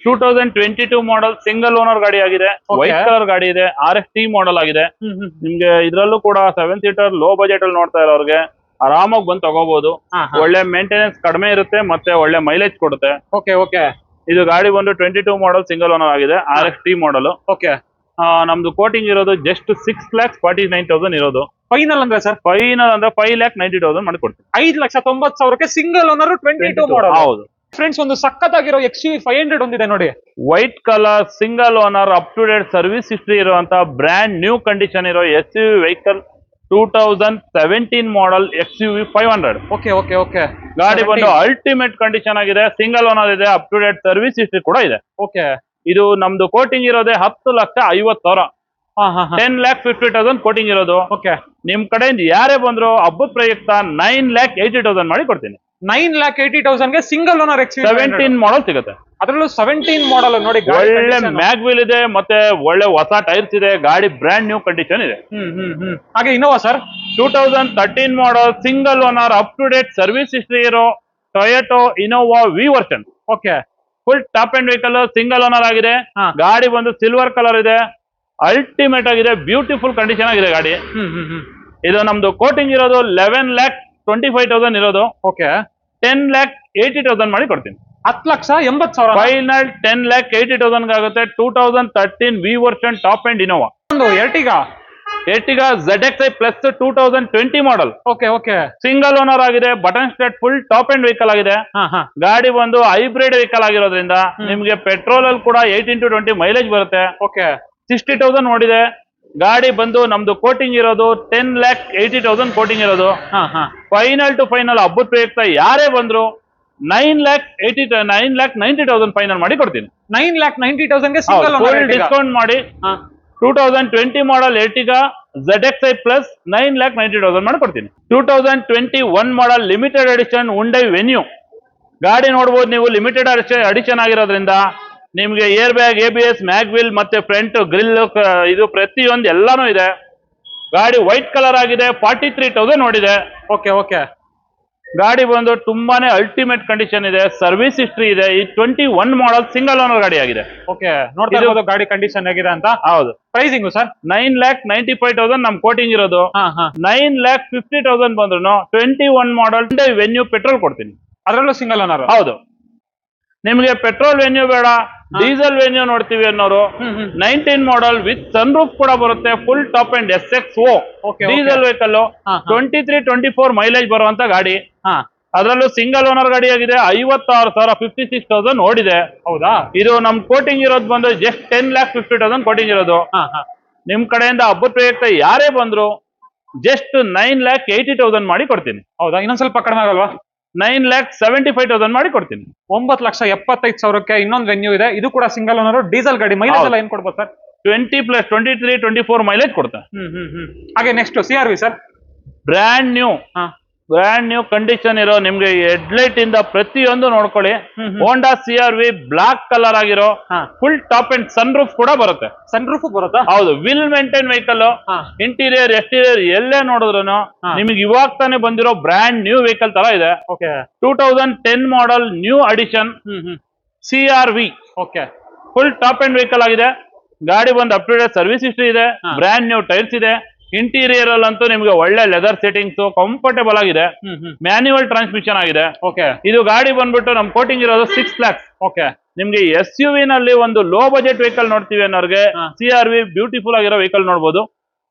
2022 ಮಾಡೆಲ್ ಸಿಂಗಲ್ ಓನರ್ ಗಾಡಿ ಆಗಿದೆ. ವೈಟ್ ಕಲರ್ ಗಾಡಿ ಇದೆ. RST ಮಾಡೆಲ್ ಆಗಿದೆ. ನಿಮ್ಗೆ ಇದ್ರಲ್ಲೂ ಕೂಡ 7 ಸೀಟರ್ ಲೋ ಬಜೆಟ್ ಅಲ್ಲಿ ನೋಡ್ತಾ ಇರೋರಿಗೆ ಆರಾಮಾಗಿ ಬಂದು ತಗೋಬಹುದು. ಒಳ್ಳೆ ಮೇಂಟೆನೆನ್ಸ್ ಕಡಿಮೆ ಇರುತ್ತೆ ಮತ್ತೆ ಒಳ್ಳೆ ಮೈಲೇಜ್ ಕೊಡುತ್ತೆ. Okay okay. ಇದು ಗಾಡಿ ಬಂದು 22 ಮಾಡೆಲ್ ಸಿಂಗಲ್ ಓನರ್ ಆಗಿದೆ. RST model. ಓಕೆ. ನಮ್ದು ಕೋಟಿಂಗ್ ಇರೋದು ಜಸ್ಟ್ 6,49,000 ಇರೋದು. ಫೈನಲ್ ಅಂದ್ರೆ ಸರ್? ಫೈನಲ್ ಅಂದ್ರೆ 5,90,000 ಮಾಡಿ ಕೊಡ್ತೀವಿ. 5,90,000ಕ್ಕೆ ಸಿಂಗಲ್ ಓನರ್ 22 ಮಾಡೆಲ್. ಹೌದು ಫ್ರೆಂಡ್ಸ್, ಒಂದು ಸಖತ್ತಾಗಿರೋ XUV 500 ಒಂದಿದೆ ನೋಡಿ. White colour single owner up to date service history ಇರುವಂತ ಬ್ರ್ಯಾಂಡ್ ನ್ಯೂ ಕಂಡೀಷನ್ ಇರೋ SUV vehicle 2017 model XUV 500. Okay okay okay. ಗಾಡಿ ಬಂದು ಅಲ್ಟಿಮೇಟ್ ಕಂಡೀಷನ್ ಆಗಿದೆ. ಸಿಂಗಲ್ ಓನರ್ ಇದೆ. Up to date service history ಕೂಡ ಇದೆ. ಓಕೆ. ಇದು ನಮ್ದು ಕೋಟಿಂಗ್ ಇರೋದೇ 10,50,000. 10,50,000 ಕೋಟಿಂಗ್ ಇರೋದು. ಓಕೆ. ನಿಮ್ ಕಡೆಯಿಂದ ಯಾರೇ ಬಂದ್ರು ಹಬ್ಬದ ಪ್ರಯುಕ್ತ 9,80,000 ಮಾಡಿ ಕೊಡ್ತೀನಿ. 9,80,000ಗೆ ಸಿಂಗಲ್ ಓನರ್ XUV 17 ಮಾಡೆಲ್ ಸಿಗುತ್ತೆ. ಅದರಲ್ಲೂ 17 ಮಾಡೆಲ್ ನೋಡಿ. ಒಳ್ಳೆ ಮ್ಯಾಗ್ ವೀಲ್ ಇದೆ ಮತ್ತೆ ಒಳ್ಳೆ ಹೊಸ ಟೈರ್ಸ್ ಇದೆ. ಗಾಡಿ ಬ್ರ್ಯಾಂಡ್ ನ್ಯೂ ಕಂಡೀಷನ್ ಇದೆ. ಹಾಗೆ Innova sir 2013 model single owner up to date service history ಇರೋ Toyota Innova V version. Okay. Full top end vehicle single owner ಆಗಿದೆ. ಗಾಡಿ ಬಂದು ಸಿಲ್ವರ್ ಕಲರ್ ಇದೆ. ಅಲ್ಟಿಮೇಟ್ ಆಗಿದೆ. ಬ್ಯೂಟಿಫುಲ್ ಕಂಡೀಷನ್ ಆಗಿದೆ ಗಾಡಿ. ಇದು ನಮ್ದು ಕೋಟಿಂಗ್ ಇರೋದು 11,25,000 ಇರೋದು. ಓಕೆ. 10,80,000 ಮಾಡಿ ಕೊಡ್ತೀನಿ. 10,80,000 ಫೈನಲ್ 10,80,000 ಆಗುತ್ತೆ. 2013 V version top end Innova. ಒಂದು Ertiga ZXi plus 2020 model. Okay okay. Single owner ಆಗಿದೆ. Button start full top end vehicle ಆಗಿದೆ. ಗಾಡಿ ಬಂದು ಹೈಬ್ರಿಡ್ ವೆಹಿಕಲ್ ಆಗಿರೋದ್ರಿಂದ ನಿಮ್ಗೆ ಪೆಟ್ರೋಲ್ ಅಲ್ಲಿ ಕೂಡ 18 to 20 ಮೈಲೇಜ್ ಬರುತ್ತೆ. ಓಕೆ. 60,000 ನೋಡಿದೆ. ಗಾಡಿ ಬಂದು ನಮ್ದು ಕೋಟಿಂಗ್ ಇರೋದು 10,80,000 ಕೋಟಿಂಗ್ ಇರೋದು. ಫೈನಲ್ ಟು ಫೈನಲ್ ಹಬ್ಬದ ಪ್ರಯುಕ್ತ ಯಾರೇ ಬಂದ್ರು 9,90,000 ಫೈನಲ್ ಮಾಡಿ ಕೊಡ್ತೀನಿ. 9,90,000ಗೆ ಸಿಂಗಲ್ ಓನರ್ ಡಿಸ್ಕೌಂಟ್ ಮಾಡಿ 2020 ಮಾಡೆಲ್ ಎರ್ಟಿಗಾ ZXi ಪ್ಲಸ್ 9,90,000 ಮಾಡಿ ಕೊಡ್ತೀನಿ. 2021 model limited edition Hyundai Venue ಗಾಡಿ ನೋಡ್ಬೋದು ನೀವು. ಲಿಮಿಟೆಡ್ ಎಡಿಷನ್ ಆಗಿರೋದ್ರಿಂದ ನಿಮ್ಗೆ air bag, ABS, mag wheel ಮತ್ತೆ ಫ್ರಂಟ್ ಗ್ರಿಲ್ ಇದು ಪ್ರತಿಯೊಂದು ಎಲ್ಲಾನು ಇದೆ. ಗಾಡಿ ವೈಟ್ ಕಲರ್ ಆಗಿದೆ. 43,000 ನೋಡಿದೆ. Okay okay. ಗಾಡಿ ಬಂದು ತುಂಬಾನೇ ಅಲ್ಟಿಮೇಟ್ ಕಂಡೀಷನ್ ಇದೆ. ಸರ್ವಿಸ್ ಹಿಸ್ಟ್ರಿ ಇದೆ. ಈ 21 ಮಾಡೆಲ್ ಸಿಂಗಲ್ ಓನರ್ ಗಾಡಿ ಆಗಿದೆ. ಓಕೆ. ನೋಡ್ತಾ ಇರೋದು ಗಾಡಿ ಕಂಡೀಷನ್ ಆಗಿದೆ ಅಂತ. ಹೌದು. ಪ್ರೈಸಿಂಗ್ ಸರ್ 9,95,000 ನಮ್ ಕೋಟಿಂಗ್ ಇರೋದು. 9,50,000 ಬಂದ್ರು 21 ಮಾಡೆಲ್ ವೆನ್ಯೂ ಪೆಟ್ರೋಲ್ ಕೊಡ್ತೀನಿ. ಅದರಲ್ಲೂ ಸಿಂಗಲ್ ಓನರ್. ಹೌದು. ನಿಮ್ಗೆ ಪೆಟ್ರೋಲ್ ವೆನ್ಯೂ ಬೇಡ, ಡೀಸೆಲ್ ವೆನ್ಯೂ ನೋಡ್ತೀವಿ ಅನ್ನೋರು 19 ಮಾಡಲ್ ವಿತ್ ಸನ್ ರೂಫ್ ಕೂಡ ಬರುತ್ತೆ, full top and SXO diesel vehicle, 23-24 mileage ಬರುವಂತ ಗಾಡಿ. ಅದರಲ್ಲೂ ಸಿಂಗಲ್ ಓನರ್ ಗಾಡಿ ಆಗಿದೆ, 56,000 56,000 ಓಡಿದೆ. ಹೌದಾ? ಇದು ನಮ್ ಕೋಟಿಂಗ್ ಇರೋದು ಬಂದು ಜಸ್ಟ್ 10,50,000 ಕೋಟಿಂಗ್ ಇರೋದು. ನಿಮ್ ಕಡೆಯಿಂದ ಹಬ್ಬದ ಪ್ರಯುಕ್ತ ಯಾರೇ ಬಂದ್ರು ಜಸ್ಟ್ 9,80,000 ಮಾಡಿ ಕೊಡ್ತೀನಿ. ಹೌದಾ? ಇನ್ನೊಂದ್ ಸ್ವಲ್ಪ ಕಡಿಮೆ ಆಗಲ್ವಾ? 9,75,000 ಮಾಡಿ ಕೊಡ್ತೀನಿ. 9,75,000ಕ್ಕೆ ಇನ್ನೊಂದು ವೆನ್ಯೂ ಇದೆ. ಇದು ಕೂಡ ಸಿಂಗಲ್ ಓನರ್ ಡೀಸೆಲ್ ಗಾಡಿ. ಮೈಲೇಜ್ ಎಲ್ಲ ಏನ್ ಕೊಡ್ಬೋದು ಸರ್? 20+23-24 ಮೈಲೇಜ್ ಕೊಡ್ತಾ. ಹಾಗೆ next CRV sir, brand new condition ಇರೋ, ನಿಮ್ಗೆ ಹೆಡ್ಲೈಟ್ ಇಂದ ಪ್ರತಿಯೊಂದು ನೋಡ್ಕೊಳ್ಳಿ. ಹೋಂಡಾ CRV ಬ್ಲಾಕ್ ಕಲರ್ ಆಗಿರೋ full top and sunroof ಕೂಡ ಬರುತ್ತೆ. ಸನ್ ರೂಫ್ ಬರುತ್ತಾ? ಹೌದು, will maintain vehicle. Interior exterior ಎಲ್ಲೇ ನೋಡಿದ್ರು ನಿಮ್ಗೆ ಇವಾಗ ತಾನೇ ಬಂದಿರೋ ಬ್ರ್ಯಾಂಡ್ ನ್ಯೂ ವೆಹಿಕಲ್ ತರ ಇದೆ. 2010 model new edition CRV. Full top end vehicle ಆಗಿದೆ. ಗಾಡಿ ಬಂದು up to date service history ಇದೆ, ಬ್ರ್ಯಾಂಡ್ ನ್ಯೂ ಟೈರ್ಸ್ ಇದೆ. ಇಂಟೀರಿಯರ್ ಅಲ್ಲಂತೂ ನಿಮ್ಗೆ ಒಳ್ಳೆ ಲೆದರ್ ಸೆಟ್ಟಿಂಗ್ಸ್, ಕಂಫರ್ಟೇಬಲ್ ಆಗಿದೆ, ಮ್ಯಾನ್ಯುವಲ್ ಟ್ರಾನ್ಸ್ಮಿಷನ್ ಆಗಿದೆ. ಇದು ಗಾಡಿ ಬಂದ್ಬಿಟ್ಟು ನಮ್ ಕೋಟಿಂಗ್ ಇರೋದು 6 lakhs. ನಿಮ್ಗೆ SUV ನಲ್ಲಿ ಒಂದು ಲೋ ಬಜೆಟ್ ವೆಹಿಕಲ್ ನೋಡ್ತೀವಿ ಅನ್ನೋರ್ಗೆ CRV ಬ್ಯೂಟಿಫುಲ್ ಆಗಿರೋ ವೆಹಿಕಲ್ ನೋಡ್ಬೋದು.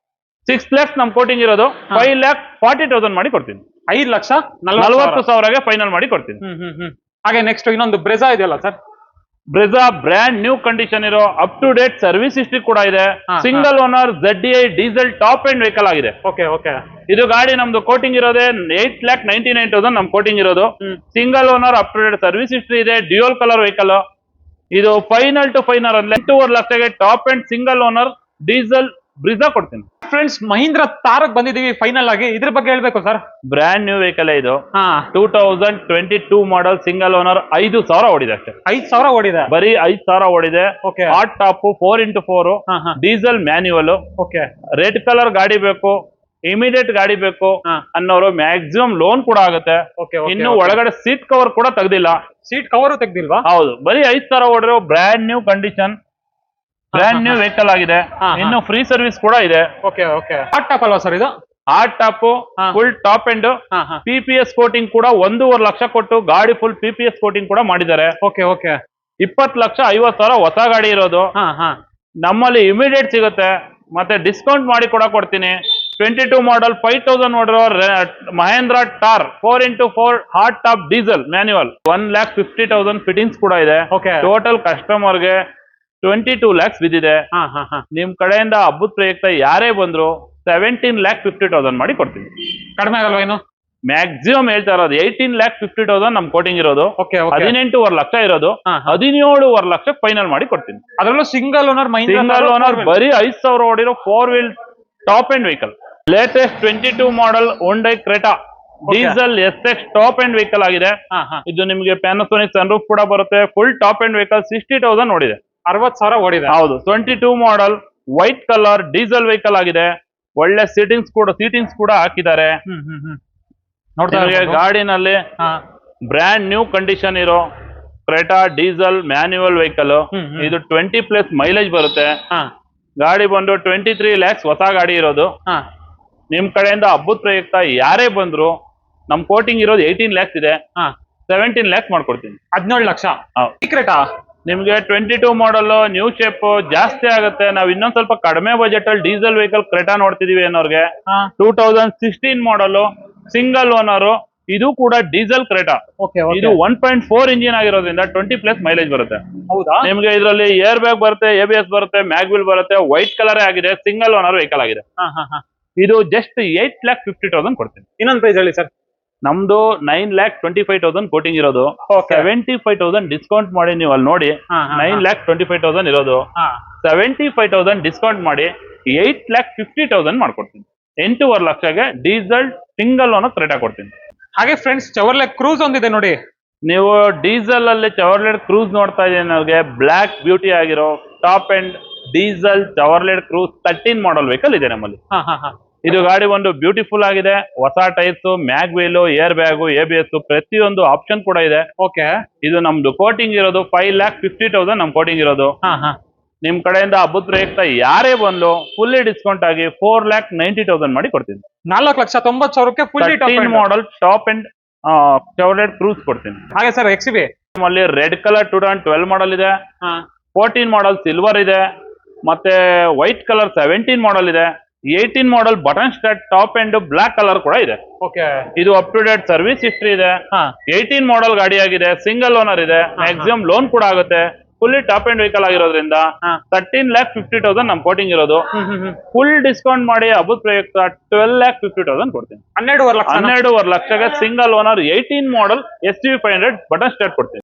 6 lakhs ನಮ್ ಕೋಟಿಂಗ್ ಇರೋದು. 5,40,000 ಮಾಡಿ ಕೊಡ್ತೀನಿ. 5,40,000 ಫೈನಲ್ ಮಾಡಿ ಕೊಡ್ತೀನಿ. ಹಾಗೆ ನೆಕ್ಸ್ಟ್ ಇನ್ನೊಂದು ಬ್ರೆಜಾ ಇದೆಯಲ್ಲ sir? Brezza brand new condition ಇರೋ, up to date service history ಕೂಡ ಇದೆ. Single owner ZDI diesel top end vehicle ಆಗಿದೆ. ಇದು ಗಾಡಿ ನಮ್ದು ಕೋಟಿಂಗ್ ಇರೋದೇ 8,99,000 ನಮ್ ಕೋಟಿಂಗ್ ಇರೋದು. Single owner, up to date service history ಇದೆ, ಡ್ಯೂಯಲ್ ಕಲರ್ ವೆಹಿಕಲ್. ಇದು ಫೈನಲ್ ಟು ಫೈನಲ್ 8.5 ಲಕ್ಷಕ್ಕೆ top and single owner diesel Brezza ಕೊಡ್ತೀನಿ. ಫ್ರೆಂಡ್ಸ್, ಮಹೀಂದ್ರ ತಾರಕ್ ಬಂದಿದೀವಿ ಫೈನಲ್ ಆಗಿ. ಇದ್ರ ಬಗ್ಗೆ ಹೇಳ್ಬೇಕು ಸರ್? ಬ್ರ್ಯಾಂಡ್ ನ್ಯೂ ವೆಹಿಕಲ್ ಇದು. 2022 ಮಾಡಲ್ ಸಿಂಗಲ್ ಓನರ್, 5,000 ಓಡಿದೆ ಅಷ್ಟೇ. 5,000 ಓಡಿದೆ? ಬರೀ 5,000 ಓಡಿದೆ. Hard top 4x4 diesel manual. Red colour ಗಾಡಿ ಬೇಕು, ಇಮಿಡಿಯೇಟ್ ಗಾಡಿ ಬೇಕು ಅನ್ನೋರು ಮ್ಯಾಕ್ಸಿಮಮ್ ಲೋನ್ ಕೂಡ ಆಗುತ್ತೆ. ಇನ್ನು ಒಳಗಡೆ ಸೀಟ್ ಕವರ್ ಕೂಡ ತೆಗ್ದಿಲ್ಲ. Seat cover ತೆಗ್ದಿಲ್ವಾ? ಹೌದು, ಬರೀ 5,000 ಓಡಿರೋ brand new condition, brand new vehicle ಆಗಿದೆ. ಇನ್ನು ಫ್ರೀ ಸರ್ವಿಸ್ ಕೂಡ ಇದೆ. ಹಾಟ್ ಟಾಪ್ ಅಲ್ವಾ ಸರ್ ಇದು? Hot top, full top end PPS coating ಕೂಡ 1.5 ಲಕ್ಷ ಕೊಟ್ಟು ಗಾಡಿ ಫುಲ್ PPS ಕೋಟಿಂಗ್ ಕೂಡ ಮಾಡಿದ್ದಾರೆ. 20,50,000 ಹೊಸ ಗಾಡಿ ಇರೋದು. ನಮ್ಮಲ್ಲಿ ಇಮಿಡಿಯೇಟ್ ಸಿಗುತ್ತೆ, ಮತ್ತೆ ಡಿಸ್ಕೌಂಟ್ ಮಾಡಿ ಕೂಡ ಕೊಡ್ತೀನಿ. 22 ಮಾಡಲ್ 5,000 ನೋಡಿರೋ ಮಹೇಂದ್ರ ಟಾರ್ 4x4 hard top diesel manual, 1,50,000 fittings ಕೂಡ ಇದೆ. ಟೋಟಲ್ ಕಸ್ಟಮರ್ಗೆ 22 lakhs ಬಿದ್ದಿದೆ. ನಿಮ್ ಕಡೆಯಿಂದ ಹಬ್ಬದ ಪ್ರಯುಕ್ತ ಯಾರೇ ಬಂದ್ರು 17,50,000 ಮಾಡಿ ಕೊಡ್ತೀನಿ. ಕಡಿಮೆ ಆಗಲ್ವಾ? ಇನ್ನು ಮ್ಯಾಕ್ಸಿಮಮ್ ಹೇಳ್ತಾ ಇರೋದು 18,50,000 ನಮ್ ಕೋಟಿಂಗ್ ಇರೋದು. 18.5 ಲಕ್ಷ ಇರೋದು. 17.5 ಲಕ್ಷ ಫೈನಲ್ ಮಾಡಿ ಕೊಡ್ತೀನಿ. ಅದರಲ್ಲೂ ಸಿಂಗಲ್ ಓನರ್ ಬರೀ 5,000 ಓಡಿರೋ 4 wheel top end vehicle. Latest 22 ಮಾಡಲ್ Hyundai Creta diesel SX top end vehicle ಆಗಿದೆ. ಇದು ನಿಮ್ಗೆ ಪ್ಯಾನಾಸೋನಿಕ್ ಸನ್ ರೂಫ್ ಕೂಡ ಬರುತ್ತೆ. ಫುಲ್ ಟಾಪ್ ಅಂಡ್ ವೆಹಿಕಲ್ 60,000 ಓಡಿದೆ. 60,000 ಓಡಿದೆ. ಹೌದು, 22 ಮಾಡಲ್ ವೈಟ್ ಕಲರ್ ಡೀಸೆಲ್ ವೆಹಿಕಲ್ ಆಗಿದೆ. ಒಳ್ಳೆ ಸೀಟಿಂಗ್ಸ್ ಕೂಡ ಹಾಕಿದ್ದಾರೆ. ಗಾಡಿನಲ್ಲಿ ಬ್ರ್ಯಾಂಡ್ ನ್ಯೂ ಕಂಡೀಷನ್ ಇರೋ ಕ್ರೆಟಾ ಡೀಸೆಲ್ ಮ್ಯಾನ್ಯುವಲ್ ವೆಹಿಕಲ್. ಇದು 20+ ಮೈಲೇಜ್ ಬರುತ್ತೆ. ಗಾಡಿ ಬಂದು 23 lakhs ಹೊಸ ಗಾಡಿ ಇರೋದು. ನಿಮ್ ಕಡೆಯಿಂದ ಹಬ್ಬದ ಪ್ರಯುಕ್ತ ಯಾರೇ ಬಂದ್ರು ನಮ್ ಕೋಟಿಂಗ್ ಇರೋದು 18 lakhs ಇದೆ. 17 lakhs ಮಾಡ್ಕೊಡ್ತೀನಿ. 17 ಲಕ್ಷ. ಕ್ರೆಟಾ ನಿಮ್ಗೆ 22 ಮಾಡಲ್ ನ್ಯೂ ಶೇಪ್ ಜಾಸ್ತಿ ಆಗುತ್ತೆ. ನಾವ್ ಇನ್ನೊಂದ್ ಸ್ವಲ್ಪ ಕಡಿಮೆ ಬಜೆಟ್ ಅಲ್ಲಿ ಡೀಸೆಲ್ ವೆಹಿಕಲ್ ಕ್ರೆಟಾ ನೋಡ್ತಿದೀವಿ ಅನ್ನೋರ್ಗೆ 2016 ಮಾಡಲ್ ಸಿಂಗಲ್ ಓನರ್, ಇದು ಕೂಡ ಡೀಸೆಲ್ ಕ್ರೆಟಾ. ಇದು 1.4 ಇಂಜಿನ್ ಆಗಿರೋದ್ರಿಂದ 20+ ಮೈಲೇಜ್ ಬರುತ್ತೆ. ನಿಮ್ಗೆ ಇದರಲ್ಲಿ ಏರ್ ಬ್ಯಾಗ್ ಬರುತ್ತೆ, ABS ಬರುತ್ತೆ, ಮ್ಯಾಗ್ವಿಲ್ ಬರುತ್ತೆ. ವೈಟ್ ಕಲರ್ ಆಗಿದೆ, ಸಿಂಗಲ್ ಓನರ್ ವೆಹಿಕಲ್ ಆಗಿದೆ. ಇದು ಜಸ್ಟ್ 8,50,000 ಕೊಡ್ತೀನಿ. ಇನ್ನೊಂದು ಪ್ರೈಸ್ ಹೇಳಿ ಸರ್? ನಮ್ದು 9,25,000 ಕೋಟಿಂಗ್ ಇರೋದು. 75,000 ಡಿಸ್ಕೌಂಟ್ ಮಾಡಿ ನೀವು ಅಲ್ಲಿ ನೋಡಿ. 9,25,000 ಇರೋದು. 75,000 ಡಿಸ್ಕೌಂಟ್ ಮಾಡಿ 8,50,000 ಮಾಡ್ಕೊಡ್ತೀನಿ. 8.5 ಲಕ್ಷಗೆ ಡೀಸೆಲ್ ಸಿಂಗಲ್ ಓನರ್ ಕ್ರೆಟಾ ಕೊಡ್ತೀನಿ. ಹಾಗೆ ಫ್ರೆಂಡ್ಸ್, ಚೆವರ್ಲೆಟ್ ಕ್ರೂಸ್ ಒಂದಿದೆ ನೋಡಿ. ನೀವು ಡೀಸೆಲ್ ಅಲ್ಲಿ ಚೆವರ್ಲೆಟ್ ಕ್ರೂಸ್ ನೋಡ್ತಾ ಇದ್ದೀನಿ. ಅವ್ರಿಗೆ ಬ್ಲಾಕ್ ಬ್ಯೂಟಿ ಆಗಿರೋ top and diesel Chevrolet cruise 13 model vehicle ಇದೆ ನಮ್ಮಲ್ಲಿ. ಇದು ಗಾಡಿ ಒಂದು ಬ್ಯೂಟಿಫುಲ್ ಆಗಿದೆ. ಹೊಸ tyres, mag wheel, air bag, ABS ಪ್ರತಿಯೊಂದು ಆಪ್ಷನ್ ಕೂಡ ಇದೆ. ಇದು ನಮ್ದು ಕೋಟಿಂಗ್ ಇರೋದು 5,50,000 ನಮ್ ಕೋಟಿಂಗ್ ಇರೋದು. ನಿಮ್ ಕಡೆಯಿಂದ ಹಬ್ಬದ ಪ್ರಯುಕ್ತ ಯಾರೇ ಬಂದು ಫುಲ್ಲಿ ಡಿಸ್ಕೌಂಟ್ ಆಗಿ 4,90,000 ಮಾಡಿ ಕೊಡ್ತೀನಿ. 4,90,000ಕ್ಕೆ fully model top end Chevrolet Cruze ಕೊಡ್ತೀನಿ. ಹಾಗೆ ಸರ್ XUV ಅಲ್ಲಿ ರೆಡ್ ಕಲರ್ 2012 ಮಾಡಲ್ ಇದೆ, ಹಾ 14 ಮಾಡಲ್ ಸಿಲ್ವರ್ ಇದೆ, ಮತ್ತೆ ವೈಟ್ ಕಲರ್ 17 ಮಾಡಲ್ ಇದೆ, 18 model button start top end black colour ಕೂಡ ಇದೆ. ಓಕೆ ಇದು up to date service history ಇದೆ. ಹಾ 18 ಮಾಡಲ್ ಗಾಡಿ ಆಗಿದೆ, ಸಿಂಗಲ್ ಓನರ್ ಇದೆ, ಮ್ಯಾಕ್ಸಿಮಮ್ ಲೋನ್ ಕೂಡ ಆಗುತ್ತೆ. ಫುಲ್ಲಿ ಟಾಪ್ ಅಂಡ್ ವೆಹಿಕಲ್ ಆಗಿರೋದ್ರಿಂದ ಹಾ 13,50,000 ನಮ್ ಕೋಟಿಂಗ್ ಇರೋದು. ಫುಲ್ ಡಿಸ್ಕೌಂಟ್ ಮಾಡಿ ಹಬ್ಬದ ಪ್ರಯುಕ್ತ 12,50,000 ಕೊಡ್ತೀನಿ. 12.5 ಲಕ್ಷ 12.5 ಲಕ್ಷಕ್ಕೆ ಸಿಂಗಲ್ ಓನರ್ 18 ಮಾಡಲ್ SUV 500 ಬಟನ್ ಸ್ಟಾರ್ಟ್ ಕೊಡ್ತೀನಿ.